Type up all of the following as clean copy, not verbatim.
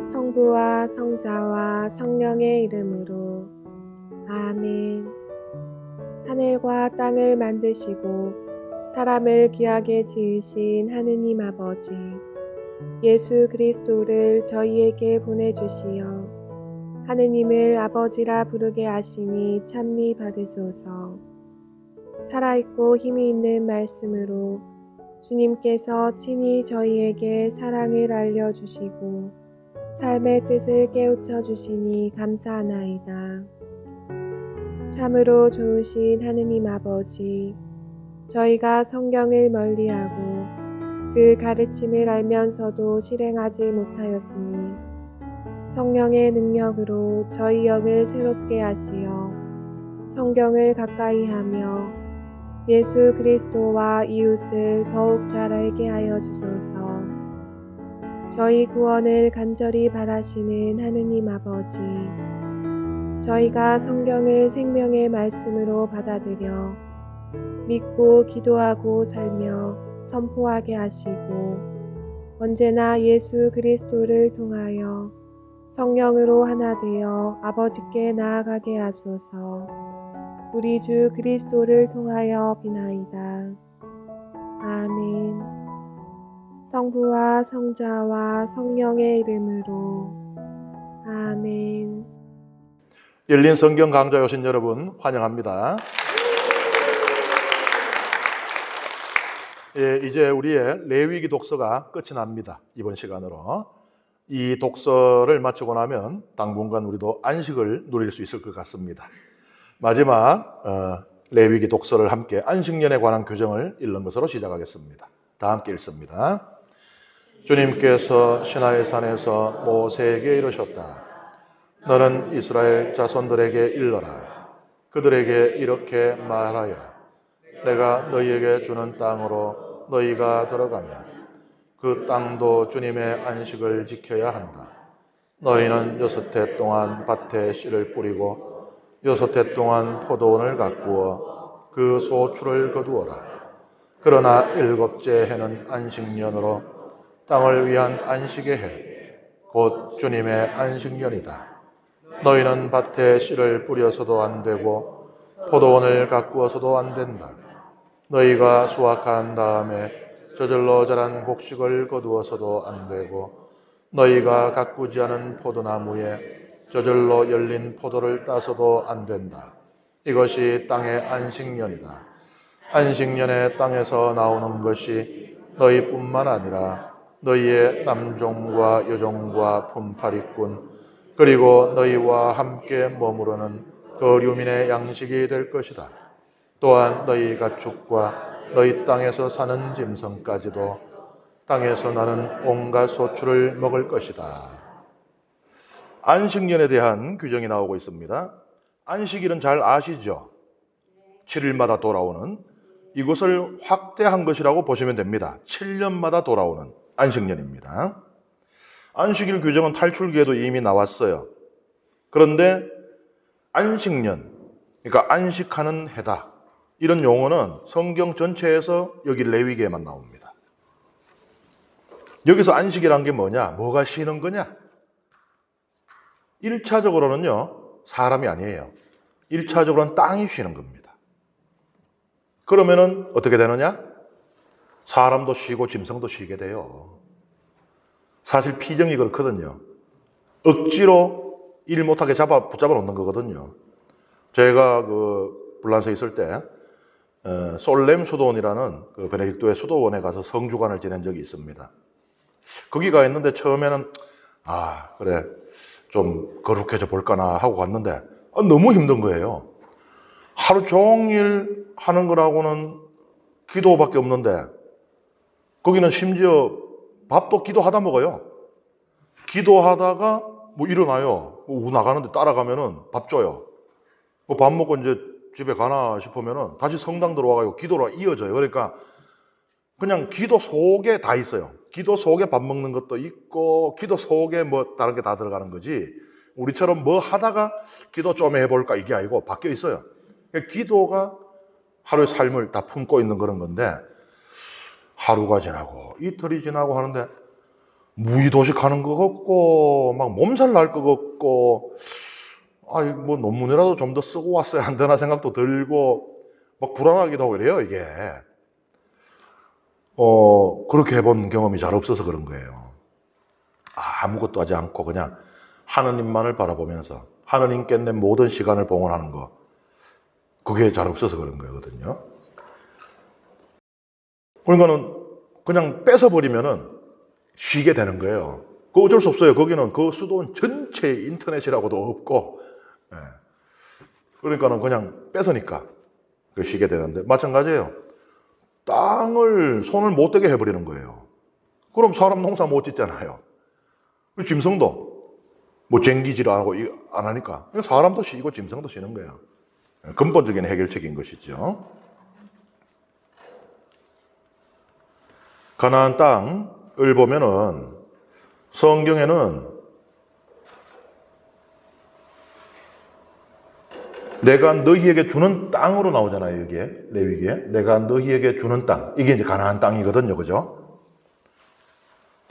성부와 성자와 성령의 이름으로 아멘. 하늘과 땅을 만드시고 사람을 귀하게 지으신 하느님 아버지, 예수 그리스도를 저희에게 보내주시어 하느님을 아버지라 부르게 하시니 찬미 받으소서. 살아있고 힘이 있는 말씀으로 주님께서 친히 저희에게 사랑을 알려주시고 삶의 뜻을 깨우쳐 주시니 감사하나이다. 참으로 좋으신 하느님 아버지, 저희가 성경을 멀리하고 그 가르침을 알면서도 실행하지 못하였으니 성령의 능력으로 저희 영을 새롭게 하시어 성경을 가까이 하며 예수 그리스도와 이웃을 더욱 잘 알게 하여 주소서. 저희 구원을 간절히 바라시는 하느님 아버지, 저희가 성경을 생명의 말씀으로 받아들여 믿고 기도하고 살며 선포하게 하시고 언제나 예수 그리스도를 통하여 성령으로 하나 되어 아버지께 나아가게 하소서. 우리 주 그리스도를 통하여 비나이다. 아멘. 성부와 성자와 성령의 이름으로 아멘. 열린 성경 강좌에 오신 여러분 환영합니다. 이제 우리의 레위기 독서가 끝이 납니다. 이번 시간으로. 이 독서를 마치고 나면 당분간 우리도 안식을 누릴 수 있을 것 같습니다. 마지막 레위기 독서를 함께 안식년에 관한 규정을 읽는 것으로 시작하겠습니다. 다 함께 읽습니다. 주님께서 시나이 산에서 모세에게 이르셨다. 너는 이스라엘 자손들에게 일러라. 그들에게 이렇게 말하여라. 내가 너희에게 주는 땅으로 너희가 들어가며 그 땅도 주님의 안식을 지켜야 한다. 너희는 6해 동안 밭에 씨를 뿌리고 6해 동안 포도원을 가꾸어 그 소출을 거두어라. 그러나 7째 해는 안식년으로 땅을 위한 안식의 해, 곧 주님의 안식년이다. 너희는 밭에 씨를 뿌려서도 안 되고 포도원을 가꾸어서도 안 된다. 너희가 수확한 다음에 저절로 자란 곡식을 거두어서도 안 되고 너희가 가꾸지 않은 포도나무에 저절로 열린 포도를 따서도 안 된다. 이것이 땅의 안식년이다. 안식년에 땅에서 나오는 것이 너희뿐만 아니라 너희의 남종과 여종과 품팔이꾼 그리고 너희와 함께 머무르는 거류민의 양식이 될 것이다. 또한 너희 가축과 너희 땅에서 사는 짐승까지도 땅에서 나는 온갖 소출을 먹을 것이다. 안식년에 대한 규정이 나오고 있습니다. 안식일은 잘 아시죠? 7일마다 돌아오는 이것을 확대한 것이라고 보시면 됩니다. 7년마다 돌아오는 안식년입니다. 안식일 규정은 탈출기에도 이미 나왔어요. 그런데 안식년, 그러니까 안식하는 해다. 이런 용어는 성경 전체에서 여기 레위기에만 나옵니다. 여기서 안식이란 게 뭐냐? 뭐가 쉬는 거냐? 1차적으로는요, 사람이 아니에요. 1차적으로는 땅이 쉬는 겁니다. 그러면은 어떻게 되느냐? 사람도 쉬고 짐승도 쉬게 돼요. 사실 피정이 그렇거든요. 억지로 일 못하게 붙잡아 놓는 거거든요. 제가 불란서에 있을 때 솔렘 수도원이라는 그 베네딕토의 수도원에 가서 성주관을 지낸 적이 있습니다. 거기 가 있는데 처음에는 그래 좀 거룩해져 볼까나 하고 갔는데 너무 힘든 거예요. 하루 종일 하는 거라고는 기도밖에 없는데 거기는 심지어 밥도 기도하다 먹어요. 기도하다가 일어나요. 나가는데 따라가면은 밥 줘요. 밥 먹고 이제 집에 가나 싶으면은 다시 성당 들어와가지고 기도가 이어져요. 그러니까 그냥 기도 속에 다 있어요. 기도 속에 밥 먹는 것도 있고 기도 속에 다른 게 다 들어가는 거지. 우리처럼 하다가 기도 좀 해볼까 이게 아니고 바뀌어 있어요. 기도가 하루의 삶을 다 품고 있는 그런 건데 하루가 지나고 이틀이 지나고 하는데 무의도식하는 것 같고 막 몸살 날 것 같고 뭐 논문이라도 좀 더 쓰고 왔어야 안 되나 생각도 들고 막 불안하기도 하고 그래요 이게. 그렇게 해본 경험이 잘 없어서 그런 거예요. 아무것도 하지 않고 그냥 하느님만을 바라보면서 하느님께 내 모든 시간을 봉헌하는 거, 그게 잘 없어서 그런 거거든요. 그러니까는 그냥 뺏어버리면은 쉬게 되는 거예요. 그 어쩔 수 없어요. 거기는 그 수도원 전체 인터넷이라고도 없고, 예. 그러니까는 그냥 뺏으니까 쉬게 되는데, 마찬가지예요. 땅을 손을 못 대게 해버리는 거예요. 그럼 사람 농사 못 짓잖아요. 짐승도 뭐 쟁기질 안 하고 안 하니까 사람도 쉬고 짐승도 쉬는 거예요. 근본적인 해결책인 것이죠. 가나안 땅을 보면은 성경에는 내가 너희에게 주는 땅으로 나오잖아요. 여기에 레위기에 내가 너희에게 주는 땅, 이게 이제 가나안 땅이거든요, 그죠?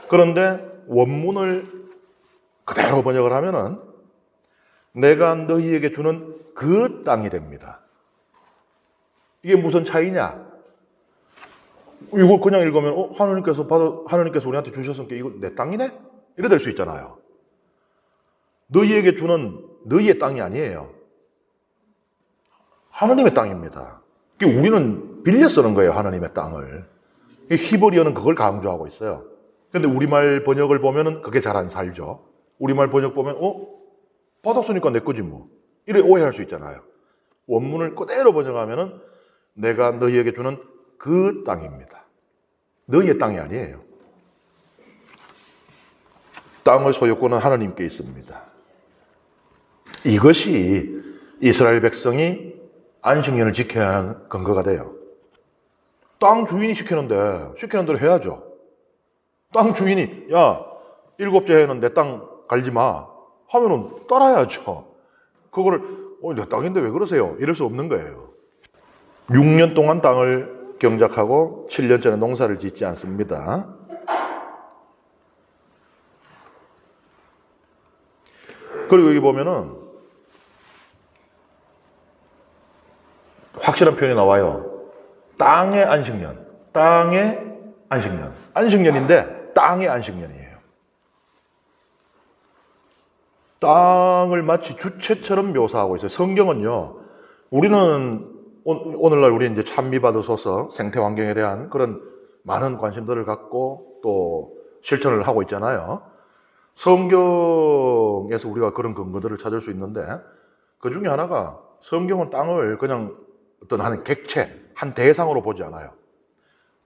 그런데 원문을 그대로 번역을 하면은 내가 너희에게 주는 그 땅이 됩니다. 이게 무슨 차이냐? 이걸 그냥 읽으면 하느님께서 우리한테 주셨으니까 이거 내 땅이네? 이래 될 수 있잖아요. 너희에게 주는 너희의 땅이 아니에요. 하느님의 땅입니다. 우리는 빌려 쓰는 거예요, 하느님의 땅을. 히브리어는 그걸 강조하고 있어요. 그런데 우리말 번역을 보면은 그게 잘 안 살죠. 우리말 번역 보면 받았으니까 내 거지 뭐, 이래 오해할 수 있잖아요. 원문을 그대로 번역하면은 내가 너희에게 주는 그 땅입니다. 너희의 땅이 아니에요. 땅의 소유권은 하나님께 있습니다. 이것이 이스라엘 백성이 안식년을 지켜야 하는 근거가 돼요. 땅 주인이 시키는 대로 해야죠. 땅 주인이 야, 7째 해는 내 땅 갈지 마 하면은 따라야죠. 그거를 내 땅인데 왜 그러세요? 이럴 수 없는 거예요. 6년 동안 땅을 경작하고 7년째는 농사를 짓지 않습니다. 그리고 여기 보면은 확실한 표현이 나와요. 땅의 안식년. 땅의 안식년. 안식년인데 땅의 안식년이에요. 땅을 마치 주체처럼 묘사하고 있어요. 성경은요, 우리는 오늘날 우리 이제 찬미받으소서 생태 환경에 대한 그런 많은 관심들을 갖고 또 실천을 하고 있잖아요. 성경에서 우리가 그런 근거들을 찾을 수 있는데, 그 중에 하나가 성경은 땅을 그냥 어떤 한 객체, 한 대상으로 보지 않아요.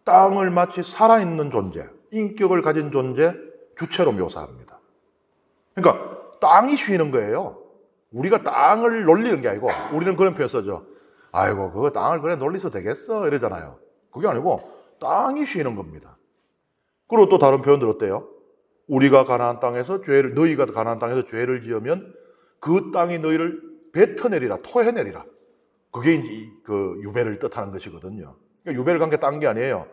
땅을 마치 살아있는 존재, 인격을 가진 존재, 주체로 묘사합니다. 그러니까 땅이 쉬는 거예요. 우리가 땅을 놀리는 게 아니고, 우리는 그런 표현 쓰죠. 아이고, 그거 땅을 그래 놀리서 되겠어? 이러잖아요. 그게 아니고 땅이 쉬는 겁니다. 그리고 또 다른 표현들 어때요? 우리가 가나안 땅에서 너희가 가나안 땅에서 죄를 지으면 그 땅이 너희를 뱉어내리라, 토해내리라. 그게 이제 그 유배를 뜻하는 것이거든요. 그러니까 유배를 간 게 딴 게 아니에요.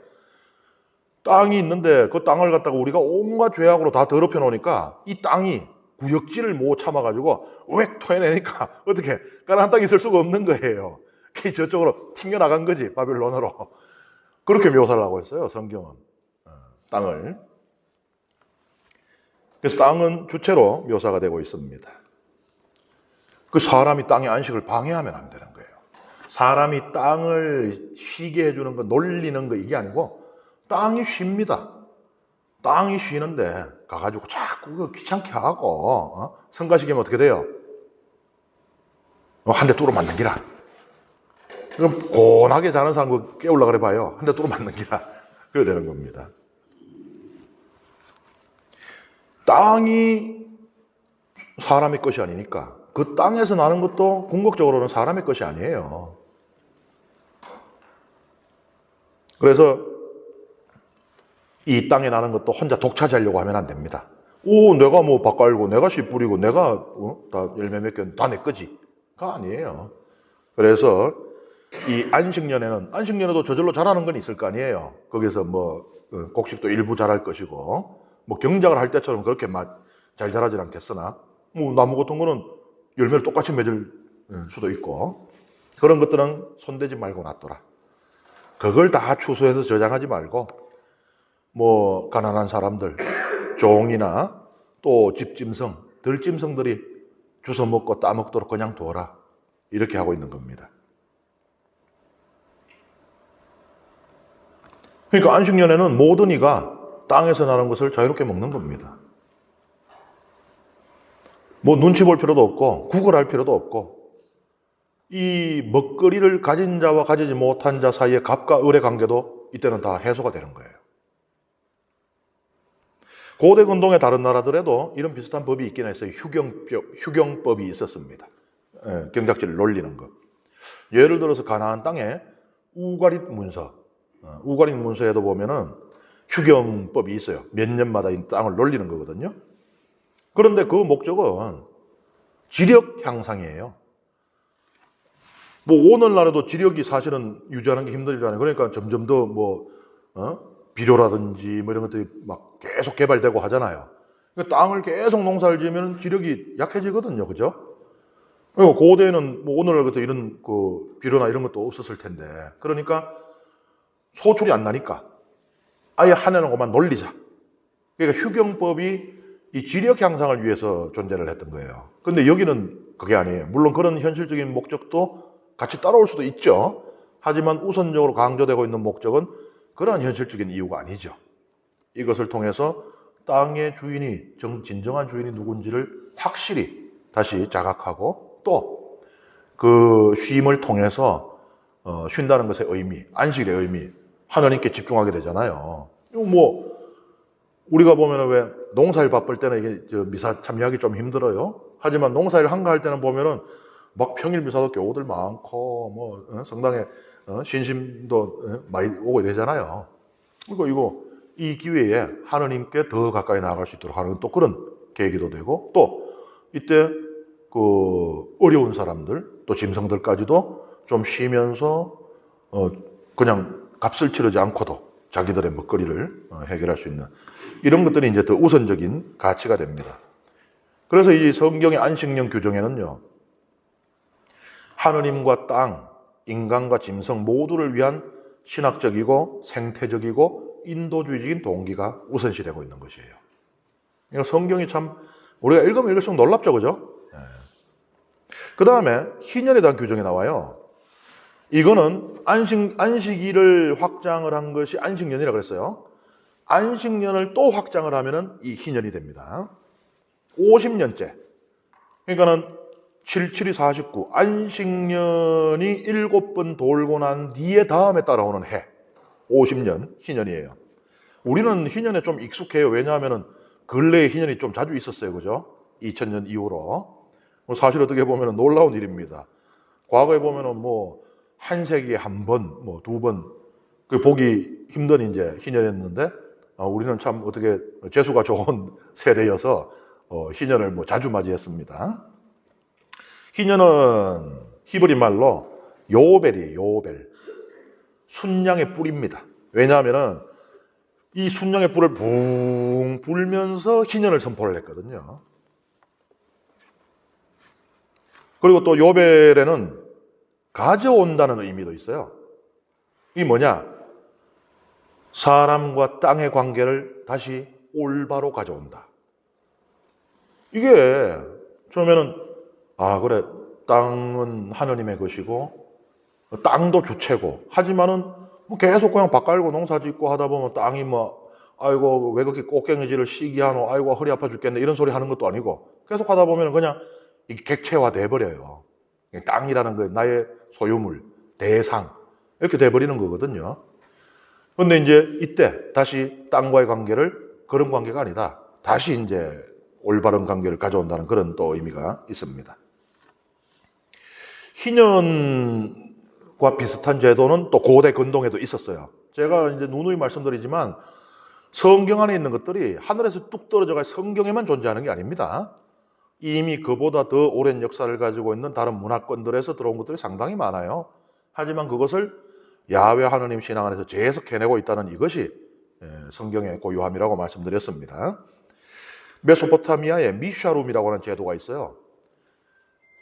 땅이 있는데 그 땅을 갖다가 우리가 온갖 죄악으로 다 더럽혀 놓으니까 이 땅이 구역질을 못 참아가지고 왜 토해내니까 어떻게 가나안 땅에 있을 수가 없는 거예요. 그게 저쪽으로 튕겨나간 거지, 바빌론으로. 그렇게 묘사를 하고 있어요, 성경은. 땅을. 그래서 땅은 주체로 묘사가 되고 있습니다. 그 사람이 땅의 안식을 방해하면 안 되는 거예요. 사람이 땅을 쉬게 해주는 거, 놀리는 거, 이게 아니고 땅이 쉽니다. 땅이 쉬는데 가가지고 자꾸 귀찮게 하고 성가시키면 어떻게 돼요? 한 대 뚫어 맞는 기라. 그럼 고나게 자는 사람 깨우려고 그래봐요. 한 대 뚫어 맞는 기라. 그래야 되는 겁니다. 땅이 사람의 것이 아니니까 그 땅에서 나는 것도 궁극적으로는 사람의 것이 아니에요. 그래서 이 땅에 나는 것도 혼자 독차지하려고 하면 안 됩니다. 내가 뭐 밭 깔고 내가 씨 뿌리고 내가 다 열매 맺게 다 내 거지가 아니에요. 그래서 이 안식년에도 저절로 자라는 건 있을 거 아니에요. 거기서 뭐 곡식도 일부 자랄 것이고 뭐 경작을 할 때처럼 그렇게 막 잘 자라진 않겠으나 뭐 나무 같은 거는 열매를 똑같이 맺을 수도 있고 그런 것들은 손대지 말고 놔둬라. 그걸 다 추수해서 저장하지 말고 뭐 가난한 사람들, 종이나 또 집짐승, 들짐승들이 주워 먹고 따먹도록 그냥 둬라. 이렇게 하고 있는 겁니다. 그러니까 안식년에는 모든 이가 땅에서 나는 것을 자유롭게 먹는 겁니다. 뭐 눈치 볼 필요도 없고 구걸할 필요도 없고 이 먹거리를 가진 자와 가지지 못한 자 사이의 갑과 을의 관계도 이때는 다 해소가 되는 거예요. 고대 근동의 다른 나라들에도 이런 비슷한 법이 있긴 했어요. 휴경법이 있었습니다. 경작지를 놀리는 것. 예를 들어서 가나안 땅에 우가릿 문서에도 보면은 휴경법이 있어요. 몇 년마다 이 땅을 놀리는 거거든요. 그런데 그 목적은 지력 향상이에요. 뭐 오늘날에도 지력이 사실은 유지하는 게 힘들잖아요. 그러니까 점점 더 비료라든지 뭐 이런 것들이 막 계속 개발되고 하잖아요. 그러니까 땅을 계속 농사를 지으면 지력이 약해지거든요. 그죠? 그리고 고대에는 뭐 오늘날 같은 이런 그 비료나 이런 것도 없었을 텐데. 그러니까 소출이 안 나니까 아예 한 해는 그만 놀리자. 그러니까 휴경법이 이 지력 향상을 위해서 존재를 했던 거예요. 근데 여기는 그게 아니에요. 물론 그런 현실적인 목적도 같이 따라올 수도 있죠. 하지만 우선적으로 강조되고 있는 목적은 그러한 현실적인 이유가 아니죠. 이것을 통해서 땅의 주인이 진정한 주인이 누군지를 확실히 다시 자각하고 또 그 쉼을 통해서 쉰다는 것의 의미, 안식의 의미, 하나님께 집중하게 되잖아요. 뭐 우리가 보면은 왜 농사일 바쁠 때는 이게 미사 참여하기 좀 힘들어요. 하지만 농사일 한가할 때는 보면은 막 평일 미사도 교우들 많고 뭐 성당에 신심도 많이 오고 이러잖아요. 그리고 이 기회에 하나님께 더 가까이 나아갈 수 있도록 하는 또 그런 계기도 되고 또 이때 그 어려운 사람들 또 짐승들까지도 좀 쉬면서 그냥 값을 치르지 않고도 자기들의 먹거리를 해결할 수 있는 이런 것들이 이제 더 우선적인 가치가 됩니다. 그래서 이 성경의 안식년 규정에는요, 하느님과 땅, 인간과 짐승 모두를 위한 신학적이고 생태적이고 인도주의적인 동기가 우선시되고 있는 것이에요. 그러니까 성경이 참 우리가 읽으면 읽을수록 놀랍죠, 그죠? 그 다음에 희년에 대한 규정이 나와요. 이거는 안식일을 확장을 한 것이 안식년이라고 그랬어요. 안식년을 또 확장을 하면은 이 희년이 됩니다. 50년째. 그러니까는 7, 7이 49. 안식년이 7번 돌고 난 뒤에 다음에 따라오는 해. 50년 희년이에요. 우리는 희년에 좀 익숙해요. 왜냐하면은 근래에 희년이 좀 자주 있었어요. 그죠? 2000년 이후로. 사실 어떻게 보면은 놀라운 일입니다. 과거에 보면은 뭐 한 세기에 한 번, 뭐 두 번, 그 보기 힘든 이제 희년이었는데, 우리는 참 어떻게 재수가 좋은 세대여서 희년을 뭐 자주 맞이했습니다. 희년은 히브리 말로 요벨이에요. 요벨. 순양의 뿔입니다. 왜냐하면은 이 순양의 뿔을 붕 불면서 희년을 선포를 했거든요. 그리고 또 요벨에는 가져온다는 의미도 있어요. 이게 뭐냐? 사람과 땅의 관계를 다시 올바로 가져온다. 이게 처음에는 그래, 땅은 하느님의 것이고 땅도 주체고 하지만은 뭐 계속 그냥 밭 갈고 농사 짓고 하다 보면 땅이 뭐 아이고 왜 그렇게 꽃갱이질을 시기하노, 아이고 허리 아파 죽겠네 이런 소리 하는 것도 아니고 계속 하다 보면 그냥 이게 객체화 돼버려요. 땅이라는 거 나의 소유물, 대상 이렇게 돼버리는 거거든요. 그런데 이제 이때 다시 땅과의 관계를 그런 관계가 아니다. 다시 이제 올바른 관계를 가져온다는 그런 또 의미가 있습니다. 희년과 비슷한 제도는 또 고대 근동에도 있었어요. 제가 이제 누누이 말씀드리지만 성경 안에 있는 것들이 하늘에서 뚝 떨어져가 성경에만 존재하는 게 아닙니다. 이미 그보다 더 오랜 역사를 가지고 있는 다른 문화권들에서 들어온 것들이 상당히 많아요. 하지만 그것을 야훼 하느님 신앙 안에서 재해석해내고 있다는 이것이 성경의 고유함이라고 말씀드렸습니다. 메소포타미아에 미샤룸이라고 하는 제도가 있어요.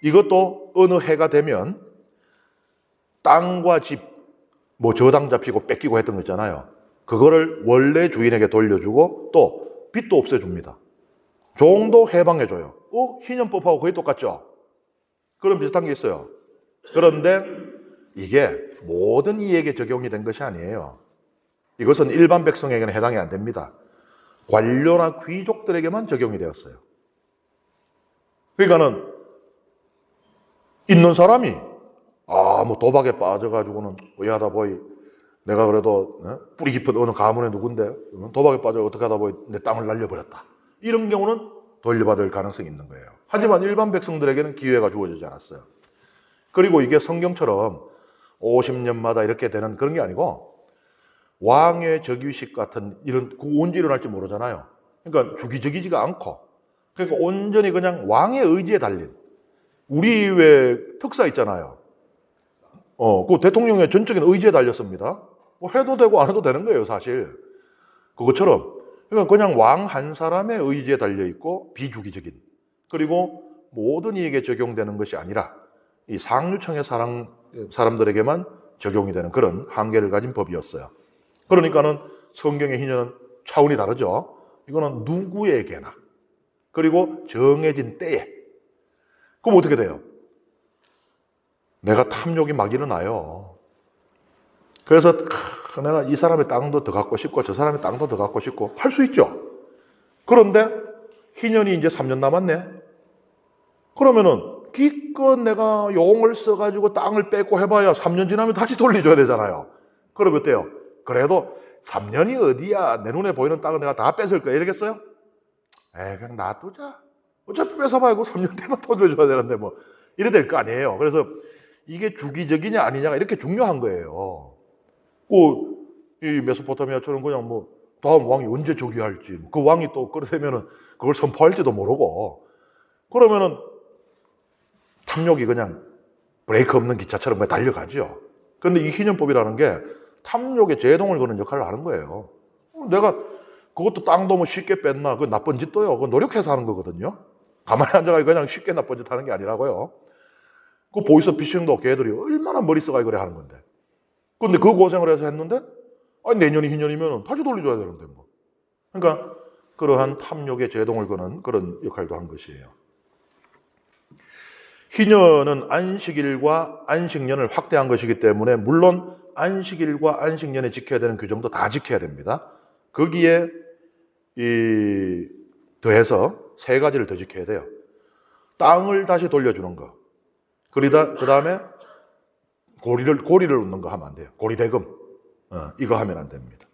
이것도 어느 해가 되면 땅과 집, 저당 잡히고 뺏기고 했던 거 있잖아요. 그거를 원래 주인에게 돌려주고 또 빚도 없애줍니다. 종도 해방해줘요. 희년법하고 거의 똑같죠? 그런 비슷한 게 있어요. 그런데 이게 모든 이에게 적용이 된 것이 아니에요. 이것은 일반 백성에게는 해당이 안 됩니다. 관료나 귀족들에게만 적용이 되었어요. 그러니까는 있는 사람이 도박에 빠져가지고는 의하다 보이 내가 그래도 뿌리 깊은 어느 가문의 누군데 도박에 빠져 어떻게 하다 보이 내 땅을 날려버렸다. 이런 경우는 돌려받을 가능성이 있는 거예요. 하지만 일반 백성들에게는 기회가 주어지지 않았어요. 그리고 이게 성경처럼 50년마다 이렇게 되는 그런 게 아니고 왕의 즉위식 같은 이런 언제 일어날지 모르잖아요. 그러니까 주기적이지가 않고 그러니까 온전히 그냥 왕의 의지에 달린 우리 왜 특사 있잖아요. 그 대통령의 전적인 의지에 달렸습니다. 해도 되고 안 해도 되는 거예요, 사실. 그것처럼 그러니까 그냥 왕 한 사람의 의지에 달려 있고 비주기적인 그리고 모든 이에게 적용되는 것이 아니라 이 상류층의 사람들에게만 적용이 되는 그런 한계를 가진 법이었어요. 그러니까는 성경의 희년은 차원이 다르죠. 이거는 누구에게나 그리고 정해진 때에. 그럼 어떻게 돼요? 내가 탐욕이 막 일어나요. 그래서 내가 이 사람의 땅도 더 갖고 싶고 저 사람의 땅도 더 갖고 싶고 할 수 있죠. 그런데 희년이 이제 3년 남았네. 그러면은 기껏 내가 용을 써가지고 땅을 뺏고 해봐야 3년 지나면 다시 돌려줘야 되잖아요. 그러면 어때요? 그래도 3년이 어디야? 내 눈에 보이는 땅을 내가 다 뺏을 거야. 이러겠어요? 그냥 놔두자. 어차피 뺏어봐야 3년 되면 돌려줘야 되는데 이래 될 거 아니에요. 그래서 이게 주기적이냐 아니냐가 이렇게 중요한 거예요. 이 메소포타미아처럼 그냥 다음 왕이 언제 즉위할지 그 왕이 또 그러면은 그걸 선포할지도 모르고 그러면은 탐욕이 그냥 브레이크 없는 기차처럼 달려가죠. 그런데 이 희년법이라는 게 탐욕에 제동을 거는 역할을 하는 거예요. 내가 그것도 땅도 쉽게 뺐나 그 나쁜 짓도요. 그거 노력해서 하는 거거든요. 가만히 앉아가지고 그냥 쉽게 나쁜 짓 하는 게 아니라고요. 그 보이스피싱도 걔들이 얼마나 머리 써가지고 그래 하는 건데. 근데 그 고생을 해서 했는데 내년이 희년이면 다시 돌려줘야 되는데 그러니까 그러한 탐욕에 제동을 거는 그런 역할도 한 것이에요. 희년은 안식일과 안식년을 확대한 것이기 때문에 물론 안식일과 안식년에 지켜야 되는 규정도 다 지켜야 됩니다. 거기에 더해서 3가지를 더 지켜야 돼요. 땅을 다시 돌려주는 거. 그 다음에 고리를 웃는 거 하면 안 돼요. 고리대금. 이거 하면 안 됩니다.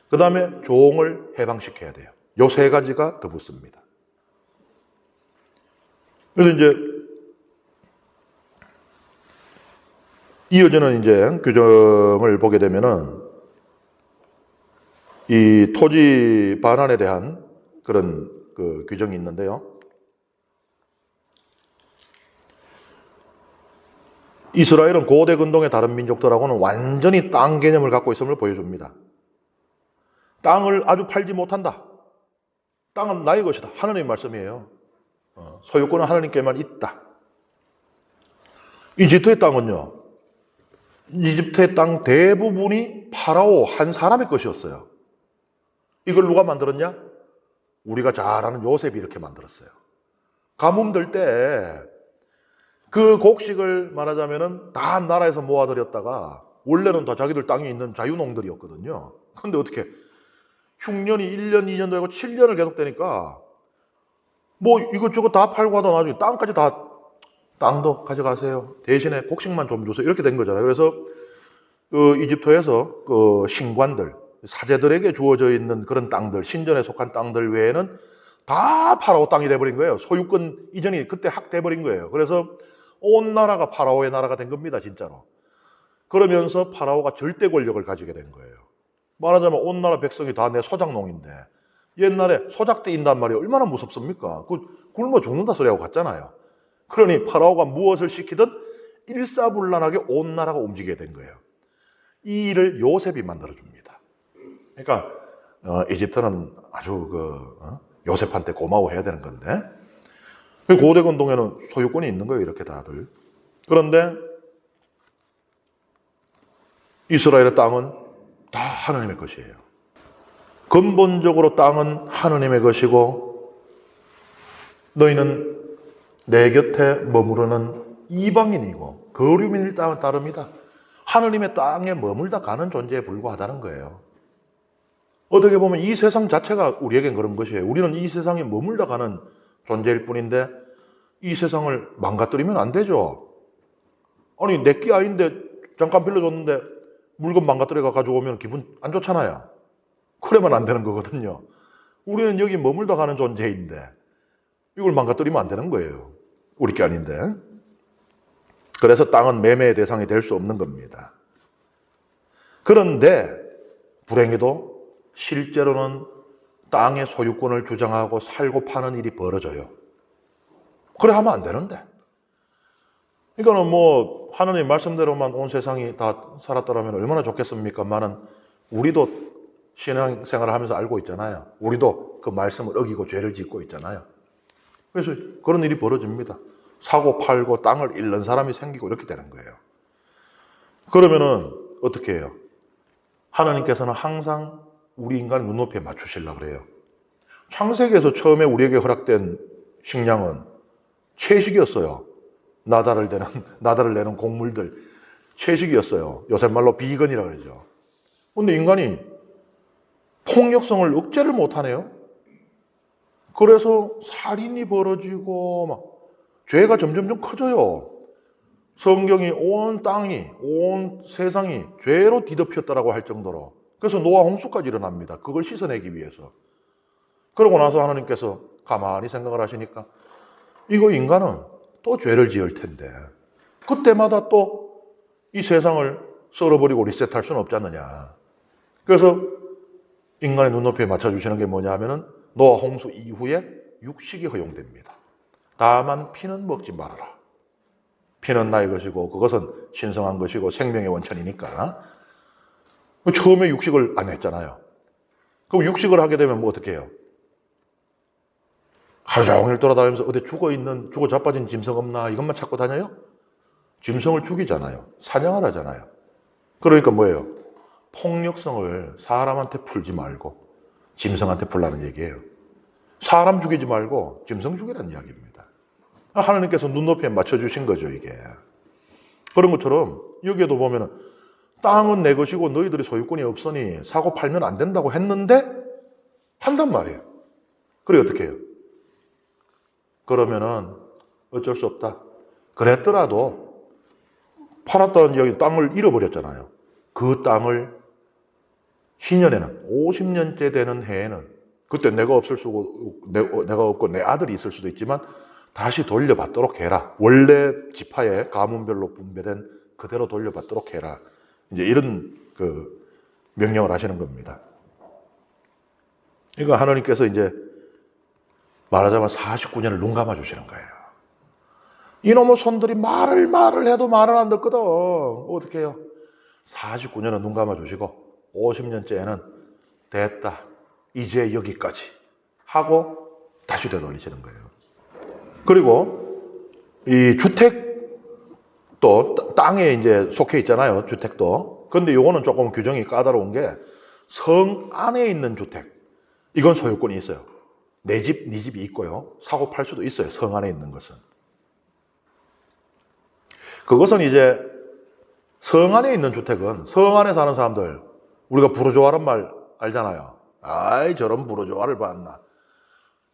그 다음에 종을 해방시켜야 돼요. 요 3가지가 더 붙습니다. 그래서 이제 이어지는 이제 규정을 보게 되면은 이 토지 반환에 대한 그런 그 규정이 있는데요. 이스라엘은 고대 근동의 다른 민족들하고는 완전히 땅 개념을 갖고 있음을 보여줍니다. 땅을 아주 팔지 못한다. 땅은 나의 것이다. 하나님의 말씀이에요. 소유권은 하나님께만 있다. 이집트의 땅은요. 이집트의 땅 대부분이 파라오 한 사람의 것이었어요. 이걸 누가 만들었냐? 우리가 잘 아는 요셉이 이렇게 만들었어요. 가뭄 들 때 그 곡식을 말하자면은 다 나라에서 모아들였다가 원래는 다 자기들 땅에 있는 자유농들이었거든요. 근데 어떻게 흉년이 1년, 2년 되고 7년을 계속 되니까 이것저것 다 팔고 하다 나중에 땅까지 다 땅도 가져가세요. 대신에 곡식만 좀 주세요. 이렇게 된 거잖아요. 그래서 이집트에서 신관들, 사제들에게 주어져 있는 그런 땅들, 신전에 속한 땅들 외에는 다 파라오 땅이 돼버린 거예요. 소유권 이전이 그때 확 돼버린 거예요. 그래서 온 나라가 파라오의 나라가 된 겁니다, 진짜로. 그러면서 파라오가 절대 권력을 가지게 된 거예요. 말하자면 온 나라 백성이 다 내 소작농인데 옛날에 소작대 인단 말이에요. 얼마나 무섭습니까? 굶어 죽는다 소리하고 같잖아요. 그러니 파라오가 무엇을 시키든 일사불란하게 온 나라가 움직이게 된 거예요. 이 일을 요셉이 만들어줍니다. 그러니까 이집트는 아주 요셉한테 고마워해야 되는 건데 고대 근동에는 소유권이 있는 거예요, 이렇게 다들. 그런데 이스라엘의 땅은 다 하나님의 것이에요. 근본적으로 땅은 하나님의 것이고 너희는 내 곁에 머무르는 이방인이고 거류민일 따름이다. 하나님의 땅에 머물다 가는 존재에 불과하다는 거예요. 어떻게 보면 이 세상 자체가 우리에겐 그런 것이에요. 우리는 이 세상에 머물다 가는 존재일 뿐인데 이 세상을 망가뜨리면 안 되죠. 아니 내 끼 아닌데 잠깐 빌려줬는데 물건 망가뜨려가 가져오면 기분 안 좋잖아요. 그러면 안 되는 거거든요. 우리는 여기 머물다 가는 존재인데 이걸 망가뜨리면 안 되는 거예요. 우리 게 아닌데. 그래서 땅은 매매의 대상이 될 수 없는 겁니다. 그런데 불행히도 실제로는 땅의 소유권을 주장하고 살고 파는 일이 벌어져요. 그래 하면 안 되는데. 이거는 뭐 하나님 말씀대로만 온 세상이 다 살았더라면 얼마나 좋겠습니까만은 우리도 신앙생활을 하면서 알고 있잖아요. 우리도 그 말씀을 어기고 죄를 짓고 있잖아요. 그래서 그런 일이 벌어집니다. 사고 팔고 땅을 잃는 사람이 생기고 이렇게 되는 거예요. 그러면은 어떻게 해요? 하나님께서는 항상 우리 인간의 눈높이에 맞추시려고 그래요. 창세기에서 처음에 우리에게 허락된 식량은 채식이었어요. 나다를 내는 곡물들 채식이었어요. 요새 말로 비건이라고 그러죠. 그런데 인간이 폭력성을 억제를 못하네요. 그래서 살인이 벌어지고 막 죄가 점점 커져요. 성경이 온 땅이, 온 세상이 죄로 뒤덮였다라고 할 정도로. 그래서 노아 홍수까지 일어납니다. 그걸 씻어내기 위해서. 그러고 나서 하나님께서 가만히 생각을 하시니까 이거 인간은 또 죄를 지을 텐데 그때마다 또 이 세상을 썰어버리고 리셋할 수는 없지 않느냐. 그래서 인간의 눈높이에 맞춰주시는 게 뭐냐 하면은 노아 홍수 이후에 육식이 허용됩니다. 다만 피는 먹지 말아라. 피는 나의 것이고 그것은 신성한 것이고 생명의 원천이니까. 처음에 육식을 안 했잖아요. 그럼 육식을 하게 되면 뭐 어떻게 해요? 하루 종일 돌아다니면서 어디 죽어 자빠진 짐승 없나 이것만 찾고 다녀요? 짐승을 죽이잖아요. 사냥을 하잖아요. 그러니까 뭐예요? 폭력성을 사람한테 풀지 말고 짐승한테 풀라는 얘기예요. 사람 죽이지 말고 짐승 죽이라는 이야기입니다. 하나님께서 눈높이에 맞춰주신 거죠, 이게. 그런 것처럼 여기에도 보면은 땅은 내 것이고 너희들이 소유권이 없으니 사고 팔면 안 된다고 했는데 한단 말이에요. 그래 어떻게 해요? 그러면은 어쩔 수 없다. 그랬더라도 팔았다는 이야기 땅을 잃어버렸잖아요. 그 땅을 희년에는 50년째 되는 해에는 그때 내가 없고 내 아들이 있을 수도 있지만 다시 돌려받도록 해라. 원래 지파의 가문별로 분배된 그대로 돌려받도록 해라. 이제 이런 명령을 하시는 겁니다. 이거 하나님께서 이제 말하자면 49년을 눈 감아 주시는 거예요. 이놈의 손들이 말을 해도 말을 안 듣거든. 어떻게 해요? 49년은 눈 감아 주시고 50년째에는 됐다. 이제 여기까지 하고 다시 되돌리시는 거예요. 그리고 이 주택도 땅에 이제 속해 있잖아요. 주택도. 근데 요거는 조금 규정이 까다로운 게 성 안에 있는 주택. 이건 소유권이 있어요. 내 집, 네 집이 있고요. 사고 팔 수도 있어요. 성 안에 있는 것은. 그것은 이제 성 안에 있는 주택은 성 안에 사는 사람들, 우리가 부르조아란 말 알잖아요. 아이 저런 부르조아를 봤나.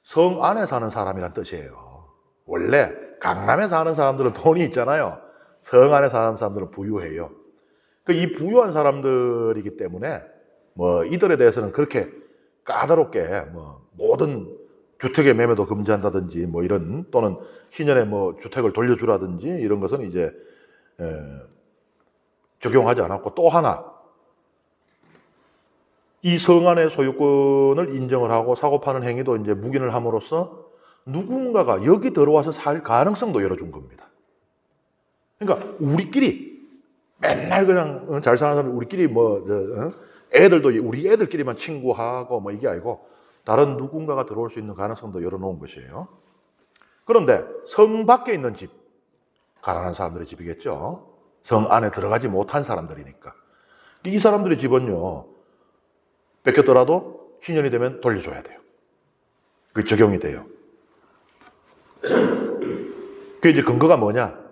성 안에 사는 사람이란 뜻이에요. 원래 강남에 사는 사람들은 돈이 있잖아요. 성 안에 사는 사람들은 부유해요. 이 부유한 사람들이기 때문에 뭐 이들에 대해서는 그렇게 까다롭게 뭐 모든 주택의 매매도 금지한다든지 뭐 이런 또는 희년에 뭐 주택을 돌려주라든지 이런 것은 이제 적용하지 않았고, 또 하나 이 성 안의 소유권을 인정을 하고 사고 파는 행위도 이제 묵인을 함으로써 누군가가 여기 들어와서 살 가능성도 열어준 겁니다. 그러니까 우리끼리 맨날 그냥 잘 사는 사람 우리끼리 뭐 애들도 우리 애들끼리만 친구하고 뭐 이게 아니고 다른 누군가가 들어올 수 있는 가능성도 열어놓은 것이에요. 그런데 성 밖에 있는 집, 가난한 사람들의 집이겠죠. 성 안에 들어가지 못한 사람들이니까. 이 사람들의 집은요, 뺏겼더라도 희년이 되면 돌려줘야 돼요. 그게 적용이 돼요. 그 이제 근거가 뭐냐?